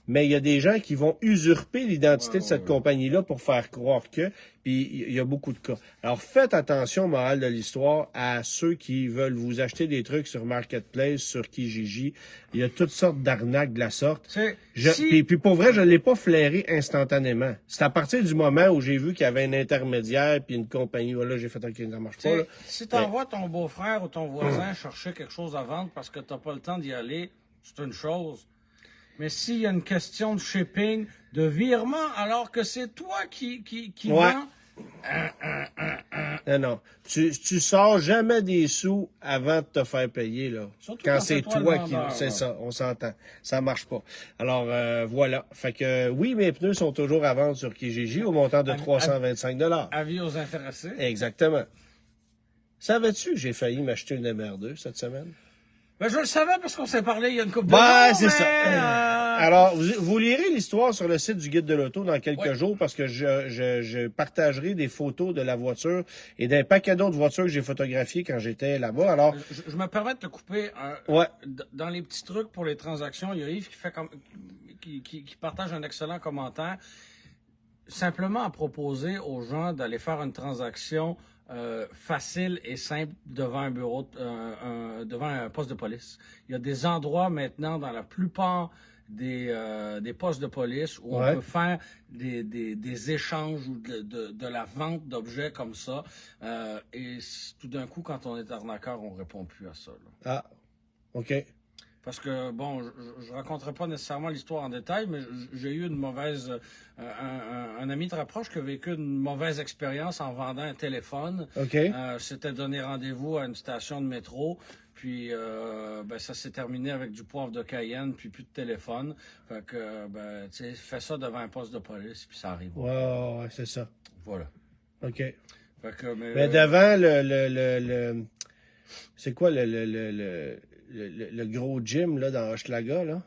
Mais il y a des gens qui vont usurper l'identité de cette compagnie-là pour faire croire que, puis il y a beaucoup de cas. Alors faites attention, morale de l'histoire, à ceux qui veulent vous acheter des trucs sur Marketplace, sur Kijiji. Il y a toutes sortes d'arnaques de la sorte. Puis pour vrai, je ne l'ai pas flairé instantanément. C'est à partir du moment où j'ai vu qu'il y avait un intermédiaire puis une compagnie. Là, j'ai fait OK, ça marche pas. Là. Si tu envoies ton beau-frère ou ton voisin chercher quelque chose à vendre parce que tu n'as pas le temps d'y aller, c'est une chose. Mais s'il y a une question de shipping, de virement, alors que c'est toi qui vends... Non. Tu sors jamais des sous avant de te faire payer, là. Surtout quand c'est toi qui... C'est là. ça, on s'entend. Ça marche pas. Alors, voilà. Fait que, oui, mes pneus sont toujours à vendre sur Kijiji au montant de 325 $. Avis aux intéressés. Exactement. Savais-tu que j'ai failli m'acheter une MR2 cette semaine? Ben, je le savais parce qu'on s'est parlé il y a une couple de jours. C'est ça. Alors, vous lirez l'histoire sur le site du Guide de l'Auto dans quelques jours parce que je partagerai des photos de la voiture et d'un paquet d'autres voitures que j'ai photographiées quand j'étais là-bas. Alors, je me permets de te couper. Dans les petits trucs pour les transactions, il y a Yves qui partage un excellent commentaire. Simplement à proposer aux gens d'aller faire une transaction facile et simple devant un bureau, devant un poste de police. Il y a des endroits maintenant dans la plupart des postes de police où on peut faire des échanges ou de la vente d'objets comme ça. Et tout d'un coup, quand on est arnaqueur, on répond plus à ça. Là. Ah, OK. Parce que, bon, je raconterai pas nécessairement l'histoire en détail, mais j'ai eu une mauvaise... un ami très proche qui a vécu une mauvaise expérience en vendant un téléphone. OK. S'était donné rendez-vous à une station de métro, puis ça s'est terminé avec du poivre de Cayenne, puis plus de téléphone. Fait que, tu sais, fais ça devant un poste de police, puis ça arrive. Ouais, c'est ça. Voilà. OK. Fait que, mais devant le c'est quoi le gros gym là, dans Hochelaga, là?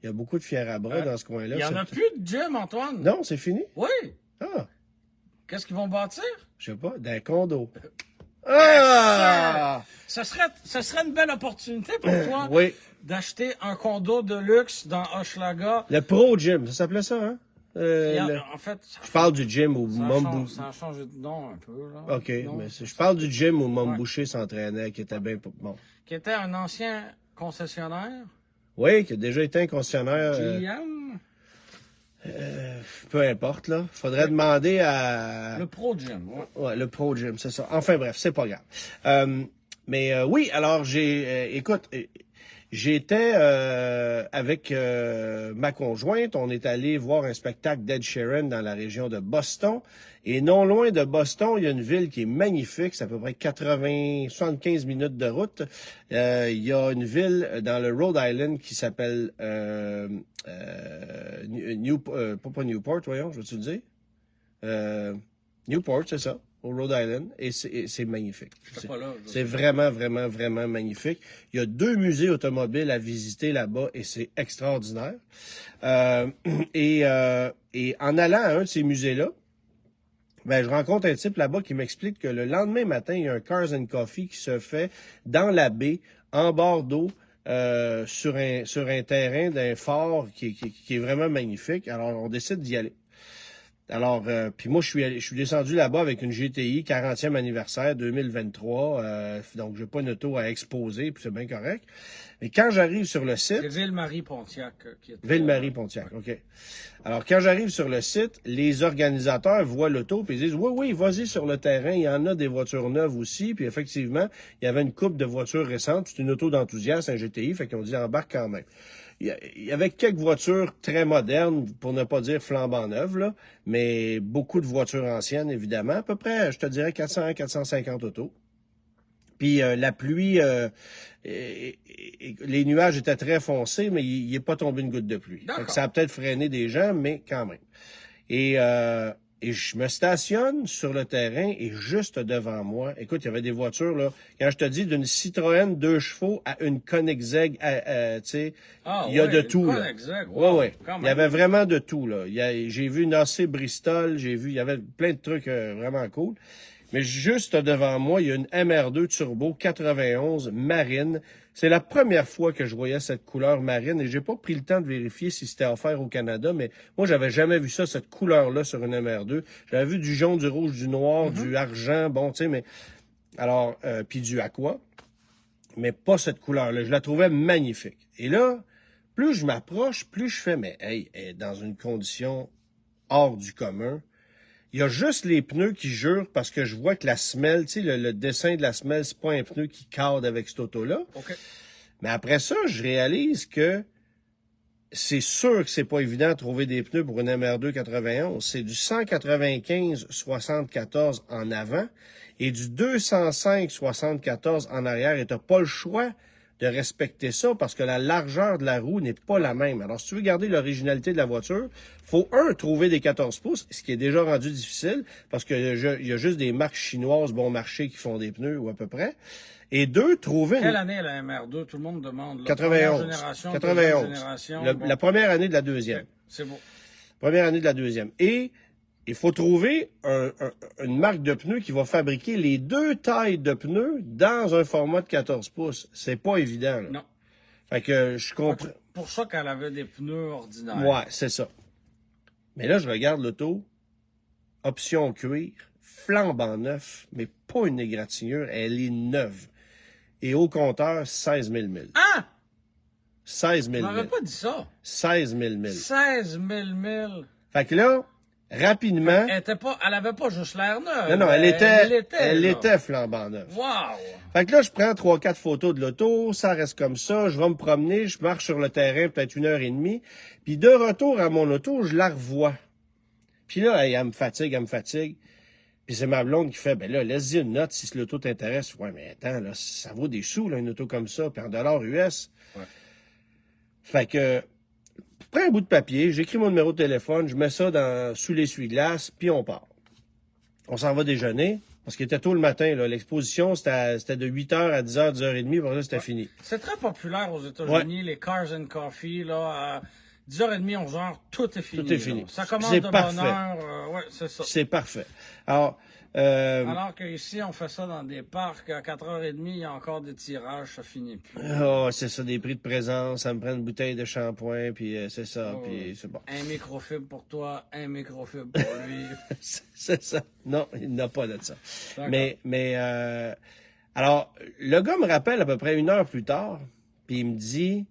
Il y a beaucoup de fiers à bras dans ce coin-là. Il n'y en a plus de gym, Antoine. Non, c'est fini? Oui. Ah. Qu'est-ce qu'ils vont bâtir? Je sais pas, d'un condo. Ah! Ça serait une belle opportunité pour toi oui. d'acheter un condo de luxe dans Hochelaga. Le Pro Gym, ça s'appelait ça, hein? En fait, Je parle du gym où Mom ça a changé de nom un peu. Là. OK, Non, mais je parle du gym où Mom Ouais. Boucher s'entraînait, qui était bien... Bon. Qui était un ancien concessionnaire. Oui, qui a déjà été un concessionnaire... GM. peu importe, là. Faudrait demander à... Le Pro Gym, ouais. Ouais, le Pro Gym, c'est ça. Enfin bref, c'est pas grave. Oui, alors écoute, j'étais avec ma conjointe, on est allé voir un spectacle d'Ed Sheeran dans la région de Boston. Et non loin de Boston, il y a une ville qui est magnifique, c'est à peu près 75 minutes de route. Il y a une ville dans le Rhode Island qui s'appelle pas Newport, voyons, je veux-tu le dire? Newport, c'est ça, au Rhode Island, et c'est magnifique. J'étais pas là. C'est vraiment, vraiment, vraiment magnifique. Il y a 2 musées automobiles à visiter là-bas et c'est extraordinaire. Et en allant à un de ces musées-là, ben, je rencontre un type là-bas qui m'explique que le lendemain matin, il y a un Cars and Coffee qui se fait dans la baie, en bord d'eau, sur un terrain d'un fort qui est vraiment magnifique. Alors, on décide d'y aller. Alors, puis moi, je suis descendu là-bas avec une GTI 40e anniversaire 2023. Donc, j'ai pas une auto à exposer, puis c'est bien correct. Mais quand j'arrive sur le site... C'est Ville-Marie-Pontiac qui était... Ville-Marie-Pontiac, OK. Alors, quand j'arrive sur le site, les organisateurs voient l'auto, puis ils disent, oui, vas-y sur le terrain, il y en a des voitures neuves aussi. Puis effectivement, il y avait une couple de voitures récentes. C'est une auto d'enthousiaste, un GTI, fait qu'ils ont dit, embarque quand même. Il y avait quelques voitures très modernes, pour ne pas dire flambant neuves, là, mais beaucoup de voitures anciennes, évidemment. À peu près, je te dirais 400-450 autos. Puis la pluie, les nuages étaient très foncés, mais il n'est pas tombé une goutte de pluie. Fait que ça a peut-être freiné des gens, mais quand même. Et je me stationne sur le terrain et juste devant moi, écoute, il y avait des voitures, là, quand je te dis d'une Citroën 2 chevaux à une Koenigsegg, tu sais, il y a de tout, là. Ouais. Il y avait vraiment de tout, là. J'ai vu une AC Bristol, il y avait plein de trucs vraiment cool. Mais juste devant moi, il y a une MR2 Turbo 91 marine. C'est la première fois que je voyais cette couleur marine et j'ai pas pris le temps de vérifier si c'était offert au Canada, mais moi, j'avais jamais vu ça, cette couleur-là sur une MR2. J'avais vu du jaune, du rouge, du noir, du argent, bon, tu sais, mais... Alors, puis du aqua, mais pas cette couleur-là. Je la trouvais magnifique. Et là, plus je m'approche, plus je fais, mais hey, elle est dans une condition hors du commun. Il y a juste les pneus qui jurent parce que je vois que la semelle, tu sais, le dessin de la semelle, c'est pas un pneu qui cadre avec cette auto-là. Okay. Mais après ça, je réalise que c'est sûr que c'est pas évident de trouver des pneus pour une MR2 91. C'est du 195-74 en avant et du 205-74 en arrière. Et t'as pas le choix de respecter ça parce que la largeur de la roue n'est pas la même. Alors, si tu veux garder l'originalité de la voiture, faut, trouver des 14 pouces, ce qui est déjà rendu difficile parce qu'il y a juste des marques chinoises bon marché qui font des pneus ou à peu près. Et 2, trouver... Quelle année la MR2? Tout le monde demande. 91. 91. La première année de la deuxième. Okay. C'est beau. Première année de la deuxième. Et il faut trouver une marque de pneus qui va fabriquer les 2 tailles de pneus dans un format de 14 pouces. C'est pas évident, là. Non. Fait que je comprends. Pour ça qu'elle avait des pneus ordinaires. Ouais, c'est ça. Mais là, je regarde l'auto, option cuir, flambant neuf, mais pas une égratignure, elle est neuve. Et au compteur, 16 000 milles. Ah! 16 000 Tu milles. m'avais pas dit ça. 16 000 milles. 16 000 milles. Fait que là, rapidement... Elle avait pas juste l'air neuve. Non, elle était flambant neuve. Wow! Fait que là, je prends 3-4 photos de l'auto, ça reste comme ça, je vais me promener, je marche sur le terrain peut-être 1h30, puis de retour à mon auto, je la revois. Puis là, elle me fatigue. Puis c'est ma blonde qui fait, ben là, laisse-y une note si l'auto t'intéresse. Ouais, mais attends, là, ça vaut des sous, là, une auto comme ça, puis en dollars US. Ouais. Fait que, je prends un bout de papier, j'écris mon numéro de téléphone, je mets ça sous l'essuie-glace, puis on part. On s'en va déjeuner, parce qu'il était tôt le matin, là. L'exposition, c'était de 8h à 10h, 10h30, pour ça, c'était fini. C'est très populaire aux États-Unis, les Cars and Coffee, là. 10h30, 11h, tout est fini. Tout est fini. Là. Ça commence C'est de parfait. bonne heure. Ouais, c'est ça. C'est parfait. Alors, Alors qu'ici, on fait ça dans des parcs, à 4h30, il y a encore des tirages, ça finit plus. c'est ça, des prix de présence, ça me prend une bouteille de shampoing, puis c'est ça, puis c'est bon. Un microfibre pour toi, un microfibre pour lui. C'est ça. Non, il n'a pas de ça. D'accord. Mais alors, le gars me rappelle à peu près 1 heure plus tard, puis il me dit,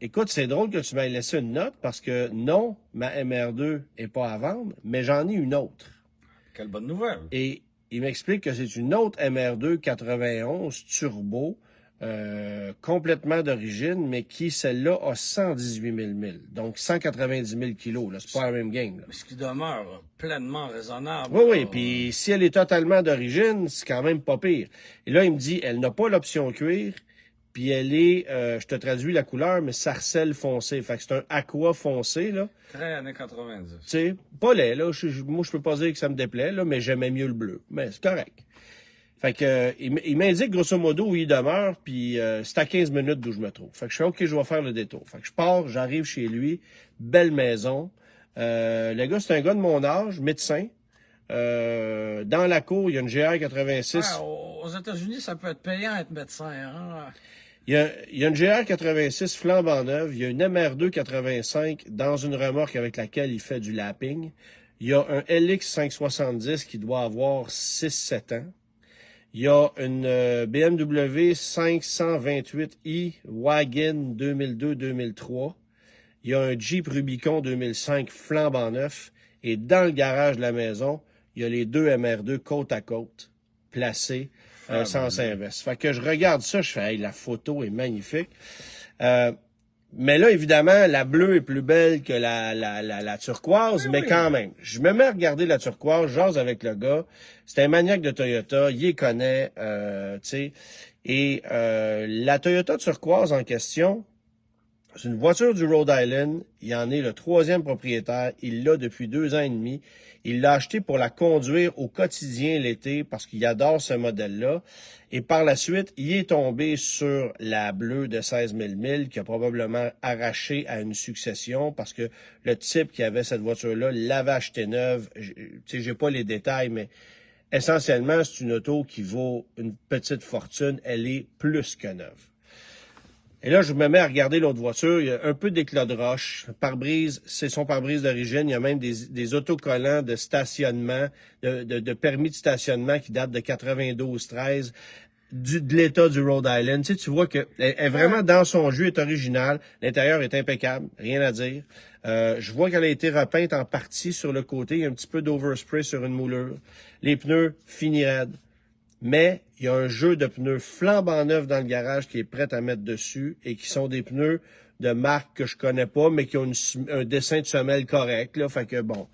écoute, c'est drôle que tu m'aies laissé une note parce que non, ma MR2 est pas à vendre, mais j'en ai une autre. Quelle bonne nouvelle. Et il m'explique que c'est une autre MR2 91 turbo, complètement d'origine, mais qui, celle-là, a 118 000 milles. Donc 190 000 kilos. Là, c'est pas la même game. Là. Mais ce qui demeure pleinement raisonnable. Oui, puis si elle est totalement d'origine, c'est quand même pas pire. Et là, il me dit, elle n'a pas l'option cuir, puis elle est, je te traduis la couleur, mais sarcelle foncé. Fait que c'est un aqua foncé, là. Très années 90. Tu sais, pas laid, là. Moi, je peux pas dire que ça me déplaît, là, mais j'aimais mieux le bleu. Mais c'est correct. Fait que, il m'indique grosso modo où il demeure, puis c'est à 15 minutes d'où je me trouve. Fait que je fais OK, je vais faire le détour. Fait que je pars, j'arrive chez lui, belle maison. Le gars, c'est un gars de mon âge, médecin. Dans la cour, il y a une GR 86. Ouais, aux États-Unis, ça peut être payant être médecin. Hein? Il y a une GR 86 flambant neuve. Il y a une MR2 85 dans une remorque avec laquelle il fait du lapping. Il y a un LX 570 qui doit avoir 6-7 ans. Il y a une BMW 528i Wagon 2002-2003. Il y a un Jeep Rubicon 2005 flambant neuf. Et dans le garage de la maison, il y a les deux MR2 côte à côte, placés, sens inverse. Fait que je regarde ça, je fais, hey, la photo est magnifique. Mais là, évidemment, la bleue est plus belle que la turquoise, Oui, mais oui. quand même. Je me mets à regarder la turquoise, j'ose avec le gars. C'est un maniaque de Toyota, il les connaît, tu sais. Et la Toyota turquoise en question, c'est une voiture du Rhode Island. Il en est le 3e propriétaire. Il l'a depuis 2 ans et demi. Il l'a acheté pour la conduire au quotidien l'été parce qu'il adore ce modèle-là. Et par la suite, il est tombé sur la bleue de 16 000 milles qu'il a probablement arraché à une succession parce que le type qui avait cette voiture-là l'avait achetée neuve. Tu sais, j'ai pas les détails, mais essentiellement, c'est une auto qui vaut une petite fortune. Elle est plus que neuve. Et là, je me mets à regarder l'autre voiture. Il y a un peu d'éclat de roche. Pare-brise, c'est son pare-brise d'origine. Il y a même des autocollants de stationnement, de permis de stationnement qui datent de 92-13 de l'État du Rhode Island. Tu sais, tu vois que elle est vraiment dans son jus, est original. L'intérieur est impeccable, rien à dire. Je vois qu'elle a été repeinte en partie sur le côté. Il y a un petit peu d'overspray sur une moulure. Les pneus finis raides. Mais il y a un jeu de pneus flambant neuf dans le garage qui est prêt à mettre dessus et qui sont des pneus de marque que je connais pas, mais qui ont un dessin de semelle correct. Là, fait que bon.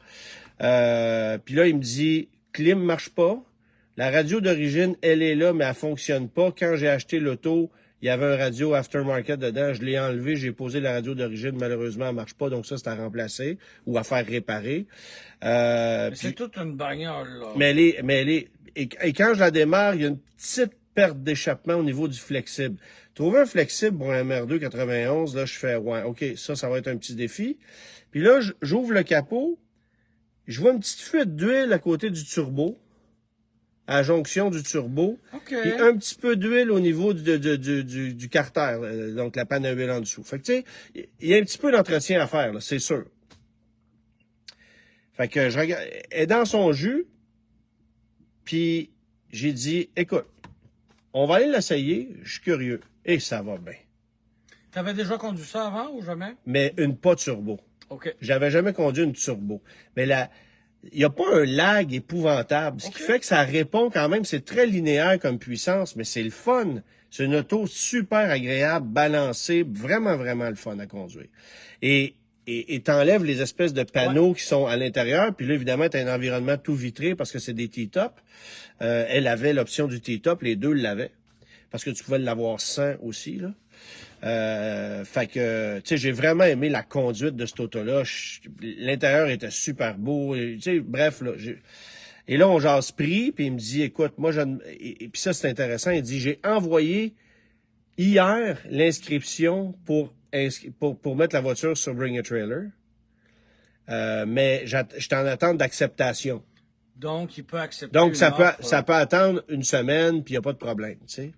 Puis là, il me dit, clim marche pas. La radio d'origine, elle est là, mais elle fonctionne pas. Quand j'ai acheté l'auto, il y avait un radio aftermarket dedans. Je l'ai enlevé, j'ai posé la radio d'origine. Malheureusement, elle marche pas, donc ça, c'est à remplacer ou à faire réparer. C'est toute une bagnole, là. Mais elle est, et quand je la démarre, il y a une petite perte d'échappement au niveau du flexible. Trouver un flexible pour un MR2 91, là, je fais, ouais, OK, ça va être un petit défi. Puis là, j'ouvre le capot, je vois une petite fuite d'huile à côté du turbo, à la jonction du turbo, OK. puis un petit peu d'huile au niveau du carter, donc la panne à huile en dessous. Fait que, tu sais, il y a un petit peu d'entretien à faire, là, c'est sûr. Fait que je regarde, elle est dans son jus, puis j'ai dit, écoute, on va aller l'essayer, je suis curieux. Et ça va bien. T'avais déjà conduit ça avant ou jamais? Mais une pas turbo. OK. J'avais jamais conduit une turbo. Mais il n'y a pas un lag épouvantable. Ce qui fait que ça répond quand même, c'est très linéaire comme puissance, mais c'est le fun. C'est une auto super agréable, balancée, vraiment, vraiment le fun à conduire. Et t'enlèves les espèces de panneaux qui sont à l'intérieur. Puis là, évidemment, t'as un environnement tout vitré parce que c'est des T-top. Elle avait l'option du T-top, les deux l'avaient. Parce que tu pouvais l'avoir sans aussi, là. Fait que, tu sais, j'ai vraiment aimé la conduite de cette auto-là. L'intérieur était super beau. Tu sais, bref, là. Et là, on jase prix, puis il me dit, écoute, moi, et puis ça, c'est intéressant. Il dit, j'ai envoyé hier l'inscription pour pour mettre la voiture sur Bring a Trailer. Mais je suis en attente d'acceptation. Donc, il peut accepter Donc, une ça offre, peut attendre une semaine, puis il n'y a pas de problème, tu sais.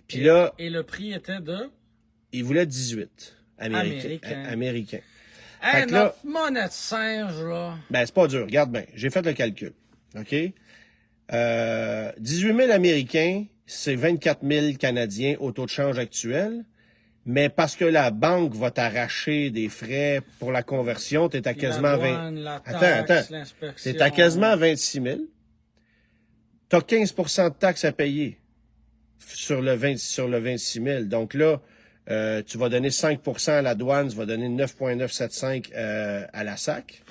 Puis et, là, et le prix était de... il voulait 18 Américain. américains. Hey, Fait que là, notre monnaie de singe, là. ben, c'est pas dur. Regarde bien. J'ai fait le calcul. OK? 18 000 Américains, c'est 24 000 Canadiens au taux de change actuel. Mais parce que la banque va t'arracher des frais pour la conversion, t'es à Puis quasiment la douane, 20... la taxe, Attends. l'inspection. T'es à quasiment 26 000. T'as 15 % de taxes à payer sur le 26 000. Donc là, tu vas donner 5 % à la douane, tu vas donner 9,975 à la SAC.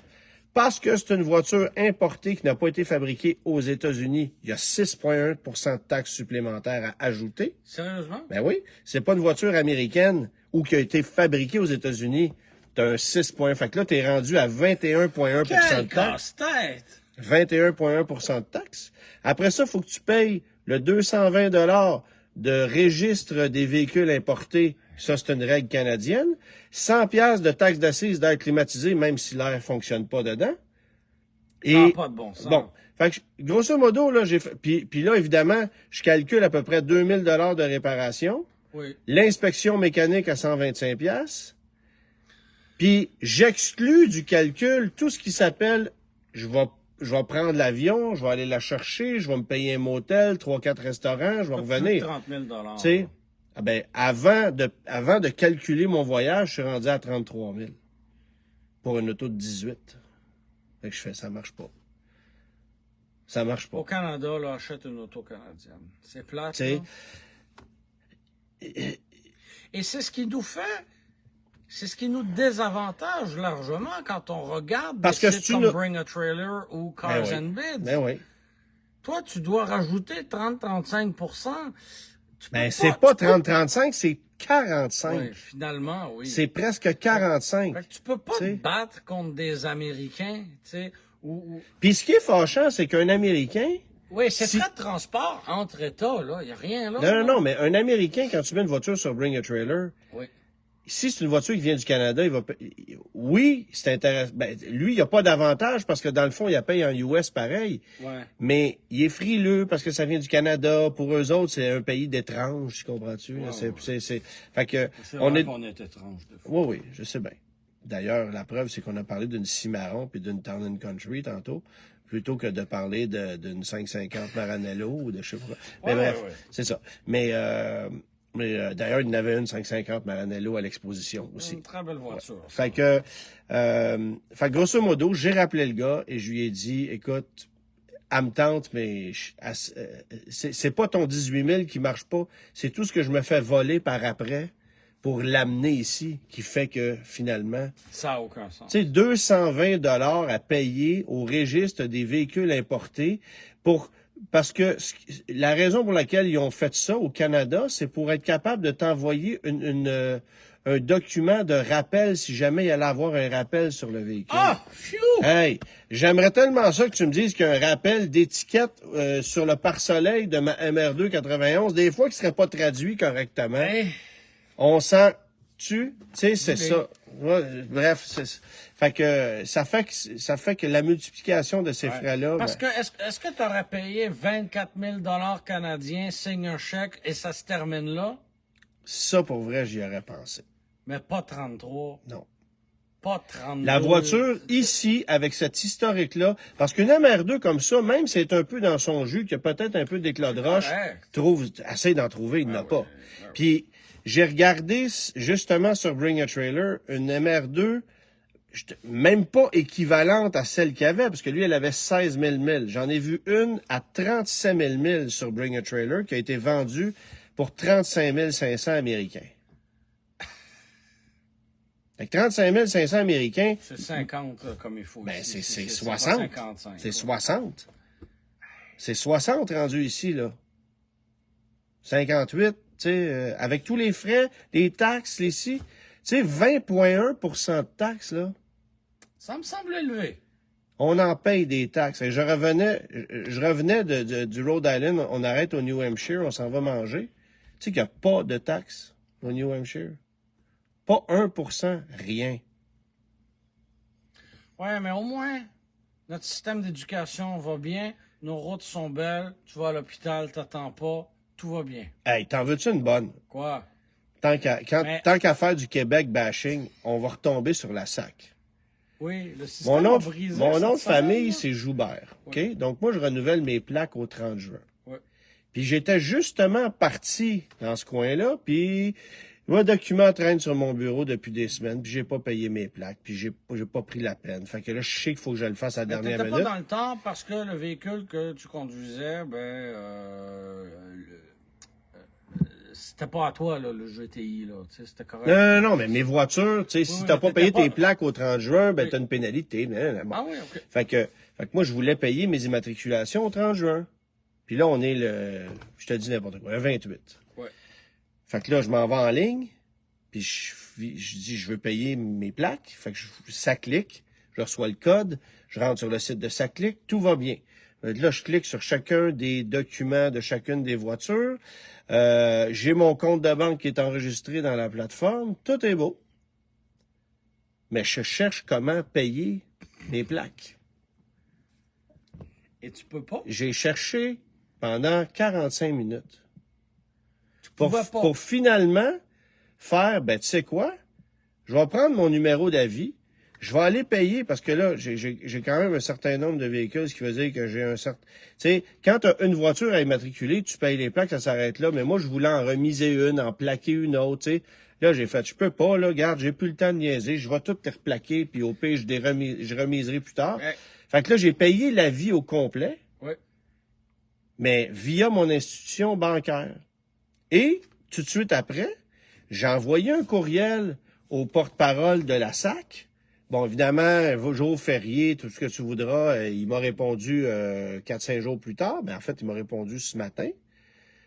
Parce que c'est une voiture importée qui n'a pas été fabriquée aux États-Unis, il y a 6,1 % de taxes supplémentaires à ajouter. Sérieusement? Ben oui, c'est pas une voiture américaine ou qui a été fabriquée aux États-Unis. T'as un 6 points. Fait que là, t'es rendu à 21,1 % Quel de taxes. casse-tête! 21,1 % de taxes. Après ça, il faut que tu payes le 220 $ de registre des véhicules importés. Ça, c'est une règle canadienne. 100 $ de taxes d'assises d'air climatisé, même si l'air fonctionne pas dedans. Ça n'a pas de bon sens. Bon, fait que, grosso modo, là, j'ai fait, puis là, évidemment, je calcule à peu près 2000 $ de réparation. Oui. L'inspection mécanique à 125 $. Puis j'exclus du calcul tout ce qui s'appelle, je vais prendre l'avion, je vais aller la chercher, je vais me payer un motel, 3-4 restaurants, je vais Plus de revenir. 30 000 Tu sais, ah ben, avant de calculer mon voyage, je suis rendu à 33 000 pour une auto de 18. Fait que je fais, ça marche pas. Ça marche pas. Au Canada, là, achète une auto canadienne. C'est plate, Tu sais, là. Et c'est ce qui nous fait... C'est ce qui nous désavantage largement quand on regarde Parce des que sites c'est comme une- Bring a Trailer ou Cars Ben oui. and Bids. ben oui. Toi, tu dois rajouter 30-35 %. Tu peux Ben, c'est pas tu peux- 30-35, c'est 45. Oui, finalement, oui. C'est presque 45. Fait que tu peux pas Tu sais. te battre contre des Américains, tu sais, Puis ce qui est fâchant, c'est qu'un Américain... Oui, c'est Si- frais de transport entre États, là. Il n'y a rien là. Non, mais un Américain, quand tu mets une voiture sur Bring a Trailer, Oui. si c'est une voiture qui vient du Canada, il va... Oui, c'est intéressant. Ben, lui, il n'y a pas d'avantage parce que dans le fond, il a payé en US pareil. Ouais. Mais il est frileux parce que ça vient du Canada. Pour eux autres, c'est un pays d'étrange, tu comprends-tu? Ouais, Fait que, C'est on vrai est... qu'on est étrange, des fois. Oui, je sais bien. D'ailleurs, la preuve, c'est qu'on a parlé d'une Cimarron puis d'une Town and Country tantôt, plutôt que de parler d'une 550 Maranello ou de je sais pas quoi. Mais Ouais, bref, ouais. c'est ça. Mais d'ailleurs, il y en avait une 550 Maranello à l'exposition aussi. Une très belle voiture. ça. Fait que grosso modo, j'ai rappelé le gars et je lui ai dit, écoute, elle me tente, mais c'est pas ton 18 000 qui marche pas, c'est tout ce que je me fais voler par après pour l'amener ici qui fait que finalement, Ça n'a aucun sens. tu sais, 220 $ à payer au registre des véhicules importés parce que la raison pour laquelle ils ont fait ça au Canada, c'est pour être capable de t'envoyer un document de rappel si jamais il allait avoir un rappel sur le véhicule. Ah! Phew! Hey, j'aimerais tellement ça que tu me dises qu'il y a un rappel d'étiquette sur le pare-soleil de ma MR2 91, des fois qui serait pas traduit correctement. Hey, On sent tu sais, c'est Oui. ça. Ouais, bref, fait que ça fait que la multiplication de ces ouais. frais-là. Parce ben, que, est-ce que tu aurais payé 24 000 $ canadiens, signe un chèque et ça se termine là? ça, pour vrai, j'y aurais pensé. Mais pas 33, Non. pas 32. La voiture, ici, avec cet historique-là, parce qu'une MR2 comme ça, même si c'est un peu dans son jus, qu'il y a peut-être un peu d'éclat de roche, Correct. essaye d'en trouver, il n'en a oui, pas. ouais. Puis, j'ai regardé, justement, sur Bring a Trailer, une MR2, même pas équivalente à celle qu'il avait, parce que lui, elle avait 16 000 milles. J'en ai vu une à 37 000 milles sur Bring a Trailer, qui a été vendue pour 35 500 américains. Fait que 35 500 américains, C'est 50 comme il faut. ben, ici. c'est pas 60. 55. C'est 60. C'est 60 rendu ici, là. 58, tu sais, avec tous les frais, les taxes, les ci. Tu sais, 20,1 % de taxes, là. Ça me semble élevé. On en paye des taxes. Et je revenais du Rhode Island, on arrête au New Hampshire, on s'en va manger. Tu sais qu'il n'y a pas de taxes au New Hampshire. Pas 1%, rien. Ouais, mais au moins, notre système d'éducation va bien, nos routes sont belles, tu vas à l'hôpital, t'attends pas, tout va bien. Hey, t'en veux-tu une bonne? Quoi? Tant qu'à faire du Québec bashing, on va retomber sur la SAC. Oui, le système a brisé Mon nom de cette semaine, famille, là. c'est Joubert. OK? Oui. Donc, moi, je renouvelle mes plaques au 30 juin. Oui. Puis j'étais justement parti dans ce coin-là, puis mon document traîne sur mon bureau depuis des semaines, puis j'ai pas payé mes plaques, puis j'ai pas pris la peine. Fait que là, je sais qu'il faut que je le fasse à la Mais dernière t'étais pas minute. dans le temps parce que le véhicule que tu conduisais, c'était pas à toi, là, le GTI, là. Tu sais, c'était correct. Non, mais mes voitures, tu sais, si Oui, t'as mais pas t'étais payé pas- tes plaques au 30 juin, ben Oui. t'as une pénalité. Bon. Ah oui, OK. Fait que moi, je voulais payer mes immatriculations au 30 juin. Puis là, on est je te dis n'importe quoi, le 28. Ouais. Fait que là, je m'en vais en ligne, puis je dis, je veux payer mes plaques. Fait que ça clique, je reçois le code, je rentre sur le site de ça clique, tout va bien. Là, je clique sur chacun des documents de chacune des voitures. J'ai mon compte de banque qui est enregistré dans la plateforme. Tout est beau. Mais je cherche comment payer mes plaques. Et tu peux pas? J'ai cherché pendant 45 minutes. Tu pouvais pas. Pour finalement faire, ben tu sais quoi? Je vais prendre mon numéro d'avis, je vais aller payer, parce que là, j'ai quand même un certain nombre de véhicules, ce qui veut dire que j'ai un certain... Tu sais, quand tu as une voiture à immatriculer, tu payes les plaques, ça s'arrête là, mais moi, je voulais en remiser une, en plaquer une autre, tu sais. Là, j'ai fait, je peux pas, là, regarde, j'ai plus le temps de niaiser, je vais tout les replaquer, puis au pire, je remiserai plus tard. Ouais. Fait que là, j'ai payé l'avis au complet, Ouais. mais via mon institution bancaire. Et, tout de suite après, j'ai envoyé un courriel au porte-parole de la SAC. Bon, évidemment, jour férié, tout ce que tu voudras, il m'a répondu 4-5 jours plus tard. Ben, en fait, il m'a répondu ce matin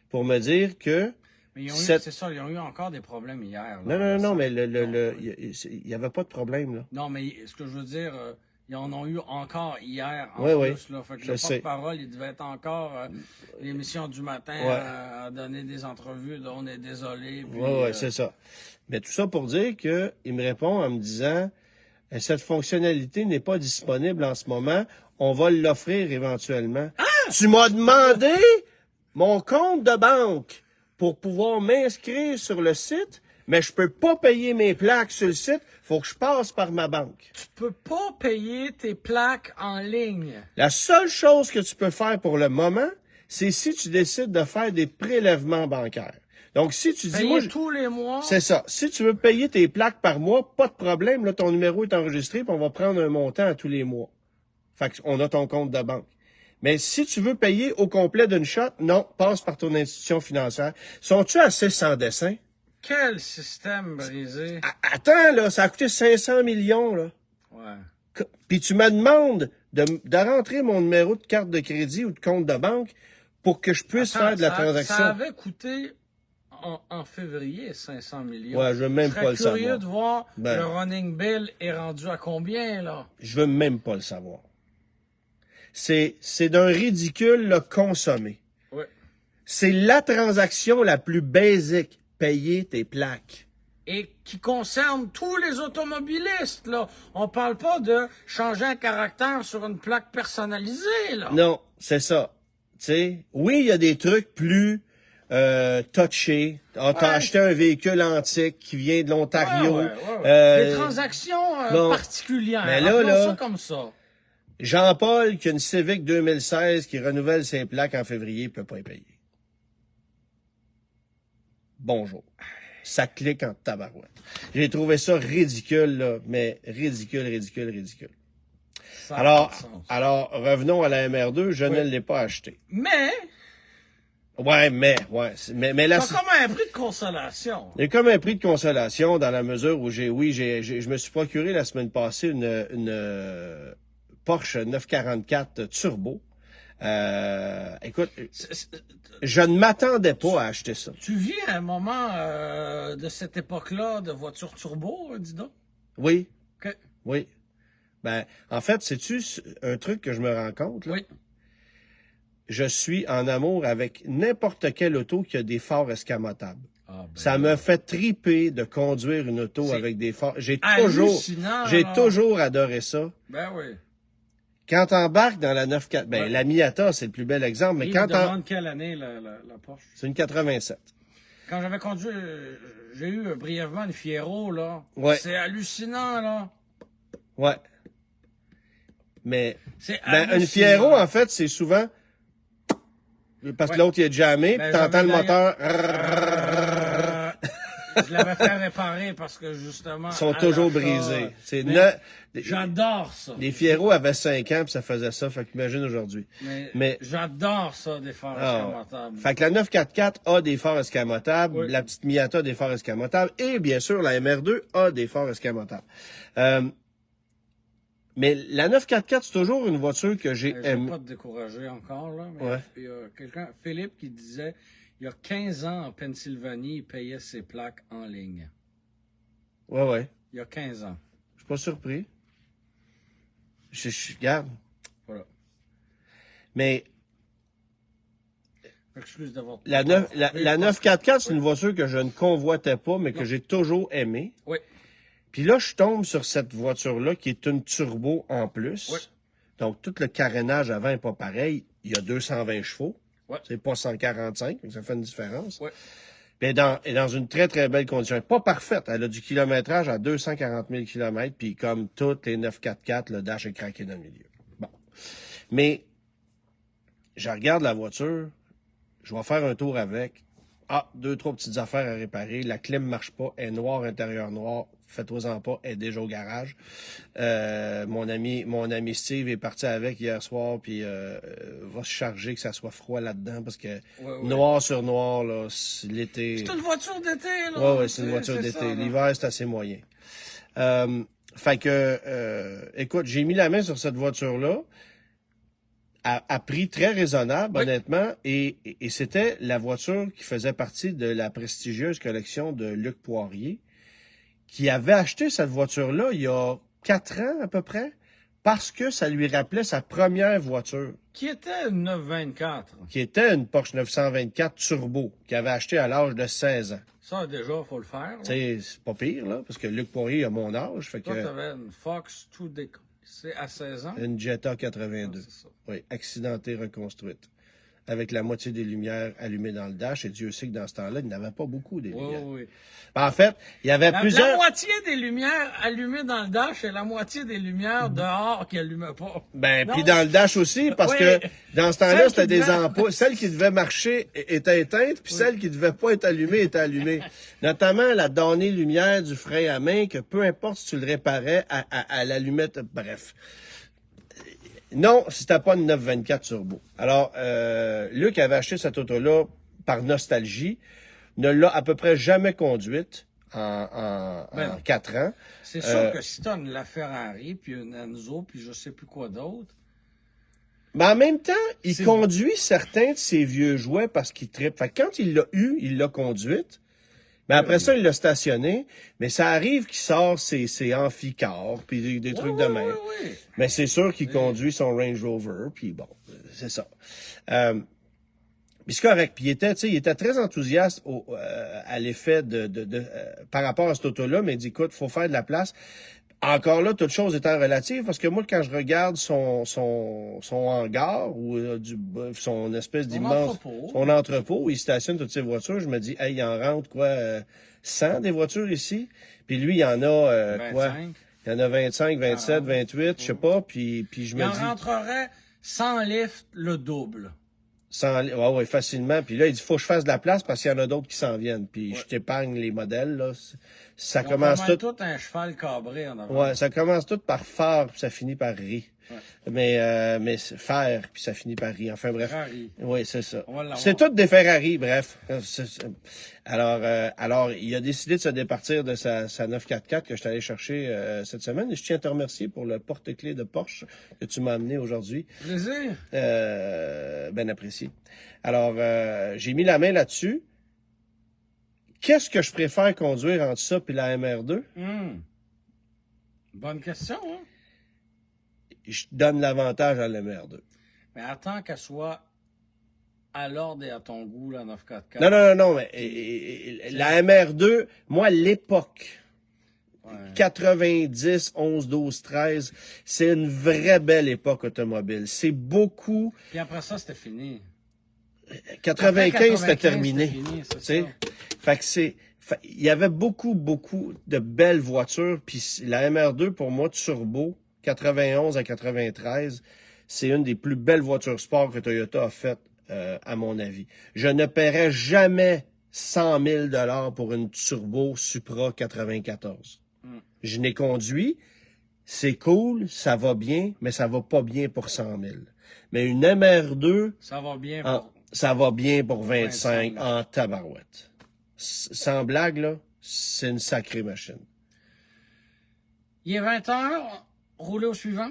pour me dire que... Mais c'est ça, ils ont eu encore des problèmes hier. Là, Non, mais Non. il y avait pas de problème, là. Non, mais ce que je veux dire, ils en ont eu encore hier en Oui, plus. Là. Fait que je le sais. porte-parole, il devait être encore l'émission du matin Ouais. à donner des entrevues. Là, on est désolé. Puis, Oui, c'est ça. Mais tout ça pour dire que il me répond en me disant cette fonctionnalité n'est pas disponible en ce moment. On va l'offrir éventuellement. Tu m'as demandé mon compte de banque pour pouvoir m'inscrire sur le site, mais je peux pas payer mes plaques sur le site. Faut que je passe par ma banque. Tu peux pas payer tes plaques en ligne. La seule chose que tu peux faire pour le moment, c'est si tu décides de faire des prélèvements bancaires. Donc, si tu dis, Payer moi, tous les mois. c'est ça. Si tu veux payer tes plaques par mois, pas de problème. Là, ton numéro est enregistré, puis on va prendre un montant à tous les mois. Fait qu'on a ton compte de banque. Mais si tu veux payer au complet d'une shot, non, passe par ton institution financière. Sont-tu assez sans dessin? Quel système brisé. Attends, là, ça a coûté 500 millions, là. Ouais. Puis tu me demandes de rentrer mon numéro de carte de crédit ou de compte de banque pour que je puisse Attends, faire de la transaction. Ça avait coûté en février 500 millions. Ouais, je veux même pas le serais curieux savoir. de voir Ben. le running bill est rendu à combien, là? Je veux même pas le savoir. C'est d'un ridicule le consommé. Oui. C'est la transaction la plus basique. Payer tes plaques. Et qui concerne tous les automobilistes, là. On parle pas de changer un caractère sur une plaque personnalisée, là. Non, c'est ça. Tu sais, oui, il y a des trucs plus touchés. T'as acheté un véhicule antique qui vient de l'Ontario. Des transactions bon, particulières. mais là, Appelons là, ça comme ça. Jean-Paul, qui a une Civic 2016 qui renouvelle ses plaques en février, peut pas y payer. Bonjour. Ça clique en tabarouette. J'ai trouvé ça ridicule, là, mais ridicule. Ça a pas de sens. Alors, revenons à la MR2, je ne l'ai pas acheté. Mais, Mais là, t'as comme un prix de consolation. il y a comme un prix de consolation dans la mesure où je me suis procuré la semaine passée une Porsche 944 Turbo. Écoute, je ne m'attendais pas à acheter ça. Tu vis un moment de cette époque-là de voiture turbo, dis donc? Oui, Que- oui. Ben, en fait, sais-tu un truc que je me rends compte? Là? Oui. Je suis en amour avec n'importe quelle auto qui a des phares escamotables. Ah Ça me fait triper de conduire une auto C'est avec des phares. J'ai hallucinant, là. toujours adoré ça. Ben oui. Quand t'embarques dans la 9-4, ben, Ouais. la Miata, c'est le plus bel exemple, mais Il quand me demande quelle année la Porsche. c'est une 87. Quand j'avais conduit, j'ai eu brièvement une Fiero, là. Ouais. C'est hallucinant, là. Ouais. Mais, C'est ben, une hallucinant. Fiero, en fait, c'est souvent, parce que Ouais. l'autre, il est jammé, Ben, puis t'entends le j'avais moteur. Je l'avais fait réparer parce que justement. Ils sont à toujours l'achat, brisés. C'est mais j'adore ça. Les Fiero avaient 5 ans, puis ça faisait ça, fait qu'imagine aujourd'hui. Mais- J'adore ça, des phares Ah, escamotables. fait que la 944 a des phares escamotables, Oui. la petite Miata a des phares escamotables, et bien sûr, la MR2 a des phares escamotables. Mais la 944, c'est toujours une voiture que j'ai Je ne veux aimée. pas te décourager encore, là, mais Ouais. il y a quelqu'un, Philippe, qui disait il y a 15 ans en Pennsylvanie, il payait ses plaques en ligne. Ouais. Il y a 15 ans. Je suis pas surpris. Regarde. Voilà. Mais Excuse d'avoir. la 944, c'est une voiture que je ne convoitais pas, mais que j'ai toujours aimée. Oui. Puis là, je tombe sur cette voiture-là qui est une turbo en plus. Oui. Donc, tout le carénage avant n'est pas pareil. Il y a 220 chevaux. Ouais. C'est pas 145, donc ça fait une différence. Ouais. Puis elle est dans une très, très belle condition. Pas parfaite. Elle a du kilométrage à 240 000 km, puis comme toutes les 944, le dash est craqué dans le milieu. Bon. Mais, je regarde la voiture, je vais faire un tour avec. Ah, 2-3 petites affaires à réparer. La clim marche pas, elle est noire, intérieur noir. Faites-vous-en pas, elle est déjà au garage. Mon ami Steve est parti avec hier soir, puis va se charger que ça soit froid là-dedans, parce que Ouais. noir sur noir, là, c'est l'été. C'est une voiture d'été, là. Ouais, c'est une voiture c'est d'été. ça, là. L'hiver, c'est assez moyen. Fait que, écoute, j'ai mis la main sur cette voiture-là à prix très raisonnable, Oui. honnêtement, et c'était la voiture qui faisait partie de la prestigieuse collection de Luc Poirier, qui avait acheté cette voiture-là il y a 4 ans à peu près, parce que ça lui rappelait sa première voiture, Qui était une 924. qui était une Porsche 924 Turbo, qu'il avait acheté à l'âge de 16 ans. Ça, déjà, faut le faire. là. Tu sais, c'est pas pire, là, parce que Luc Poirier a mon âge, fait Toi, que t'avais une Fox tout c'est à 16 ans. une Jetta 82. C'est ça. Oui, accidentée, reconstruite. Avec la moitié des lumières allumées dans le dash, et Dieu sait que dans ce temps-là, il n'avait pas beaucoup des Oui, lumières. oui, oui. En fait, il y avait La plusieurs... moitié des lumières allumées dans le dash et la moitié des lumières dehors qui n'allumaient pas. Ben, Non. puis dans le dash aussi, parce Oui. que dans ce temps-là, Celle c'était qui des devait- ampoules. Celle qui devait marcher était éteinte, puis celle qui devait pas être allumée était allumée. Notamment la donnée lumière du frein à main, que peu importe si tu le réparais, à l'allumette, bref. Non, c'était pas une 924 Turbo. Alors, Luc avait acheté cette auto-là par nostalgie, ne l'a à peu près jamais conduite en Ben non. 4 ans. C'est sûr que si t'as une LaFerrari, puis une Enzo, puis je sais plus quoi d'autre. Mais en même temps, il C'est- conduit certains de ses vieux jouets parce qu'il trippe. Fait que quand il l'a eu, il l'a conduite. Mais après ça, il l'a stationné. Mais ça arrive qu'il sort ses amphicars, puis des trucs de même. Oui. Mais c'est sûr qu'il conduit son Range Rover, puis bon, c'est ça. Puis c'est correct. Puis il était très enthousiaste à l'effet par rapport à cette auto-là, mais il dit, écoute, faut faire de la place. Encore là, toute chose étant relative, parce que moi, quand je regarde son hangar, ou son espèce d'immense... entrepôt. Son entrepôt, où il stationne toutes ses voitures, je me dis, hey, il en rentre, 100 des voitures ici? Puis lui, il y en a, 25. Il y en a 25, 27, 40. 28, je sais pas, puis je Il me en dis... rentrerait sans lift le double. Ouais, facilement. Puis là, il dit, faut que je fasse de la place parce qu'il y en a d'autres qui s'en viennent. Puis je t'épargne les modèles, là. Ça On commence prend tout... un cheval cabré en avant. Ouais, ça commence tout par phare, puis ça finit par riz. Ouais. Mais c'est faire, puis ça finit par riz. Enfin, bref. Ferrari. Oui, c'est ça. On va l'avoir. C'est toutes des Ferrari, bref. Alors, il a décidé de se départir de sa 944 que je suis allé chercher cette semaine. Et je tiens à te remercier pour le porte-clés de Porsche que tu m'as amené aujourd'hui. Plaisir. Ben apprécié. Alors, j'ai mis la main là-dessus. Qu'est-ce que je préfère conduire entre ça et la MR2? Bonne question, hein? Je donne l'avantage à la MR2. Mais attends qu'elle soit à l'ordre et à ton goût, la 944. Non, mais la MR2, moi, l'époque, Ouais. 90, 11, 12, 13, c'est une vraie belle époque automobile. C'est beaucoup... Puis après ça, c'était fini. 95, c'était terminé. C'était fini, c'est Tu sais? ça. Fait que il y avait beaucoup de belles voitures. Puis la MR2, pour moi, turbo, 91 à 93, c'est une des plus belles voitures sport que Toyota a faites, à mon avis. Je ne paierais jamais 100 000 $ pour une turbo Supra 94. Je n'ai conduit, c'est cool, ça va bien, mais ça va pas bien pour 100 000. Mais une MR2, Ça va bien. ça va bien pour 25 25 en tabarouette. Sans blague, là, c'est une sacrée machine. Il est 20h, rouler au suivant.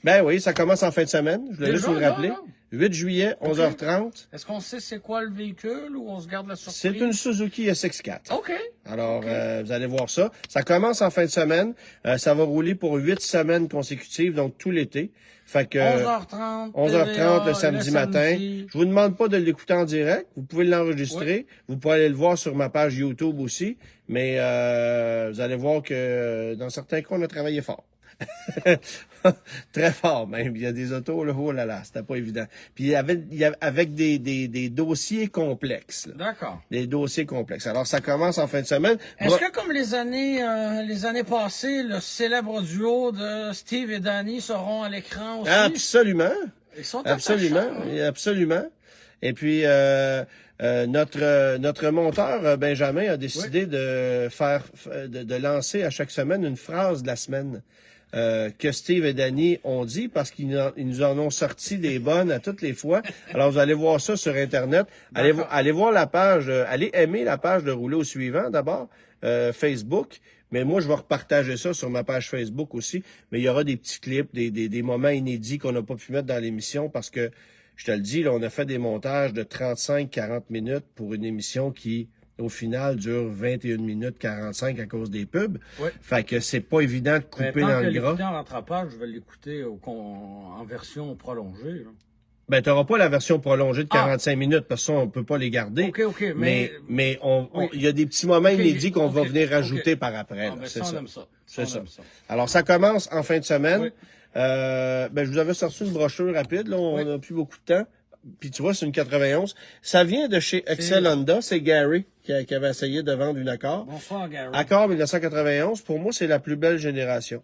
Ben oui, ça commence en fin de semaine, je voulais juste vous le Déjà, rappeler. là? 8 juillet, 11h30. Est-ce qu'on sait c'est quoi le véhicule ou on se garde la surprise? C'est une Suzuki SX4. OK. Alors, vous allez voir ça. Ça commence en fin de semaine. Ça va rouler pour 8 semaines consécutives, donc tout l'été. Fait que 11h30. 11h30 le TVA, samedi matin. Je vous demande pas de l'écouter en direct. Vous pouvez l'enregistrer. Vous pouvez aller le voir sur ma page YouTube aussi. Mais vous allez voir que dans certains cas, on a travaillé fort. Très fort même. Il y a des autos, là, oh là là, c'était pas évident. Puis il y avait avec des dossiers complexes. Là. D'accord. Des dossiers complexes. Alors ça commence en fin de semaine. Est-ce que comme les années passées, le célèbre duo de Steve et Danny seront à l'écran aussi? Absolument. Ils sont Absolument. attachants, hein? Absolument. Et puis notre monteur Benjamin a décidé de lancer à chaque semaine une phrase de la semaine. Que Steve et Danny ont dit parce qu'ils nous en ont sorti des bonnes à toutes les fois. Alors, vous allez voir ça sur Internet. Allez voir la page, allez aimer la page de Rouler au suivant d'abord, Facebook. Mais moi, je vais repartager ça sur ma page Facebook aussi. Mais il y aura des petits clips, des moments inédits qu'on n'a pas pu mettre dans l'émission parce que, je te le dis, là, on a fait des montages de 35-40 minutes pour une émission qui... au final, dure 21 minutes 45 à cause des pubs. Oui. Fait que c'est pas évident de couper dans le gras. En rattrapage, je vais l'écouter en version prolongée. Là. Ben, t'auras pas la version prolongée de 45 minutes, parce que ça, on peut pas les garder. OK, mais il y a des petits moments inédits qu'on va venir rajouter par après. Ah, ben, c'est ça, ça. on aime ça. C'est ça. Alors, ça commence en fin de semaine. Oui. Je vous avais sorti une brochure rapide, là, on n'a plus beaucoup de temps. Puis tu vois, c'est une 91. Ça vient de chez Excel Honda. C'est Gary qui avait essayé de vendre une Accord. Bonsoir, Gary. Accord 1991, pour moi, c'est la plus belle génération.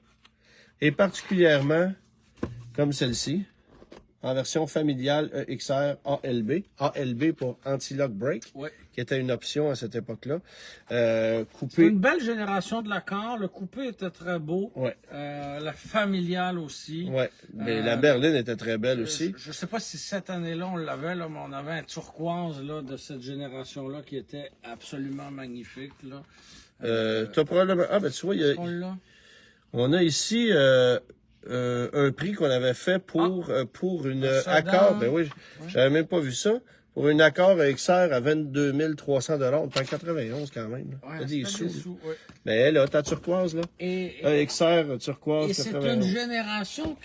Et particulièrement comme celle-ci, en version familiale EXR ALB. ALB pour Anti-Lock Brake, qui était une option à cette époque-là. Coupé. C'est une belle génération de l'Accord. Le coupé était très beau. Ouais. La familiale aussi. Ouais. Mais la berline était très belle aussi. Je sais pas si cette année-là, on l'avait, là, mais on avait un turquoise là, de cette génération-là qui était absolument magnifique. Là. T'as probablement... Ah, ben tu vois, on a ici un prix qu'on avait fait pour une Accord. Ben oui, j'avais même pas vu ça. Pour une Accord XR à 22 300 $. On est en 91 quand même. Ouais, des sous. Ouais. Mais là, ta turquoise, là. XR, turquoise, et c'est 91. Une génération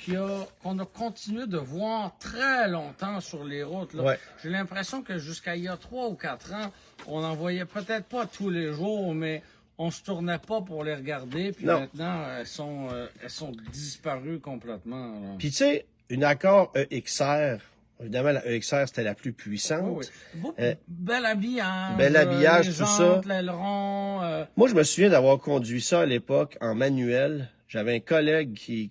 qu'on a continué de voir très longtemps sur les routes. Là. Ouais. J'ai l'impression que jusqu'à il y a 3 ou 4 ans, on n'en voyait peut-être pas tous les jours, mais on se tournait pas pour les regarder. Puis maintenant, elles sont disparues complètement. Là. Puis tu sais, une Accord EXR, évidemment, la EXR, c'était la plus puissante. Oui. Bel habillage. Bel habillage, les tout jantes, ça. L'aileron. Moi, je me souviens d'avoir conduit ça à l'époque en manuel. J'avais un collègue qui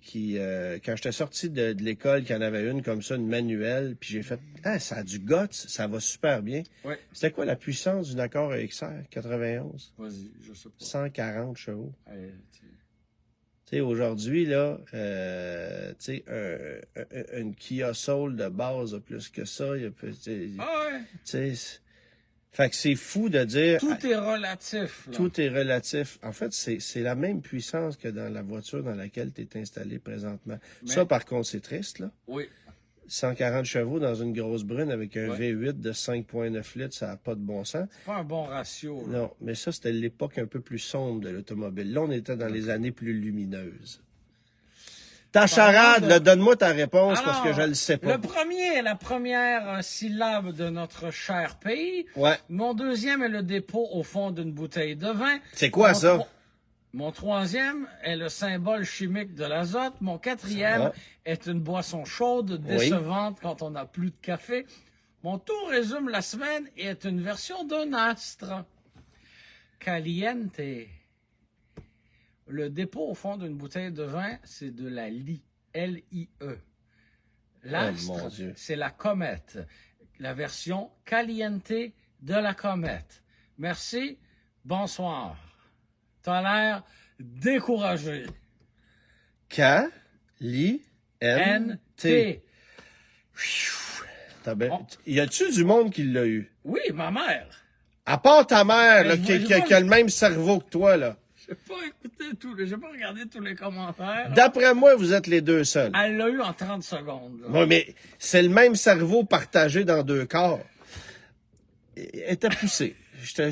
quand j'étais sorti de l'école, qui en avait une comme ça, une manuelle, puis j'ai fait « Ah, ça a du guts, ça va super bien. Oui. » C'était quoi la puissance d'une Accord EXR 91? Vas-y, je sais pas. 140 chevaux. Tu sais, aujourd'hui, là, tu sais, une Kia Soul de base a plus que ça. Il y a plus, tu sais, fait que c'est fou de dire... Tout est relatif. Là. Tout est relatif. En fait, c'est la même puissance que dans la voiture dans laquelle tu es installé présentement. Mais... Ça, par contre, c'est triste, là. Oui. 140 chevaux dans une grosse brune avec un V8 de 5,9 litres, ça n'a pas de bon sens. C'est pas un bon ratio. Là. Non, mais ça, c'était l'époque un peu plus sombre de l'automobile. Là, on était dans les années plus lumineuses. Ta charade, de- là, donne-moi ta réponse parce que Alors, je le sais pas. Le premier est la première syllabe de notre cher pays. Ouais. Mon deuxième est le dépôt au fond d'une bouteille de vin. C'est quoi Mon ça? tro- Mon troisième est le symbole chimique de l'azote. Mon quatrième Ça. est une boisson chaude décevante quand on n'a plus de café. Mon tout résume la semaine et est une version d'un astre. Caliente. Le dépôt au fond d'une bouteille de vin, c'est de la lie. L-I-E. L'astre, Oh, mon Dieu. c'est la comète. La version caliente de la comète. Merci. Bonsoir. T'as l'air découragé. N-T. K-L-I-N-T. Y a-tu du monde qui l'a eu? Oui, ma mère. À part ta mère, là, je qui vois- a le même cerveau que toi, là. J'ai pas écouté j'ai pas regardé tous les commentaires. D'après moi, vous êtes les deux seuls. Elle l'a eu en 30 secondes. Là. Oui, mais c'est le même cerveau partagé dans deux corps. Elle était poussée. Je te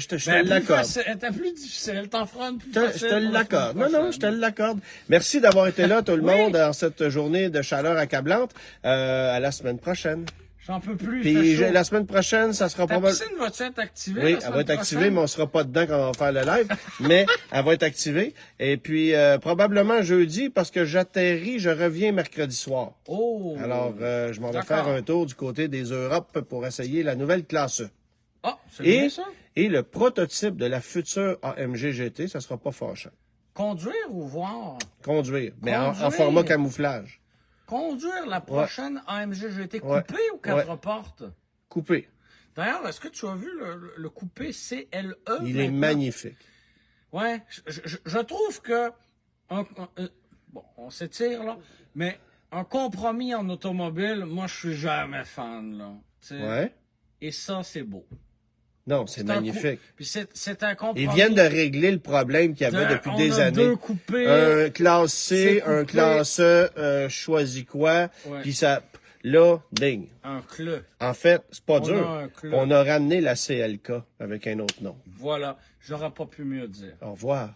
l'accorde. Elle était plus difficile. T'en feras une plus Je facile. te pour la l'accorde. semaine Non, prochaine. je te l'accorde. Merci d'avoir été là, tout le Oui. monde, dans cette journée de chaleur accablante. À la semaine prochaine. J'en peux plus. il Puis fait chaud. la semaine prochaine, ça sera Ta probablement... piscine va-tu être activée? Oui, la elle semaine va être activée, prochaine? mais on sera pas dedans quand on va faire le live. Mais elle va être activée. Et puis, probablement jeudi, parce que j'atterris, je reviens mercredi soir. Oh! Alors, je m'en vais D'accord. faire un tour du côté des Europes pour essayer la nouvelle classe E. Ah, c'est bien ça? Et le prototype de la future AMG GT, ça sera pas fâchant. Conduire ou voir? Conduire, mais en Conduire. format camouflage. Conduire la prochaine AMG GT Ouais. coupée ou quatre Ouais. portes? Coupé. D'ailleurs, est-ce que tu as vu le coupé CLE? Il est maintenant? magnifique. Ouais, je trouve que bon, on s'étire là, mais un compromis en automobile, moi je suis jamais fan là. Tu sais. Ouais. Et ça c'est beau. Non, c'est magnifique. Puis c'est un compromis. Ils viennent de régler le problème qu'il y avait depuis des on a années. deux coupés. Un classe C, C'est un coupé. classe E, choisis quoi, Ouais. puis ça, là, ding. Un clé. En fait, c'est pas On dur. a un club. On a ramené la CLK avec un autre nom. Voilà, j'aurais pas pu mieux dire. Au revoir.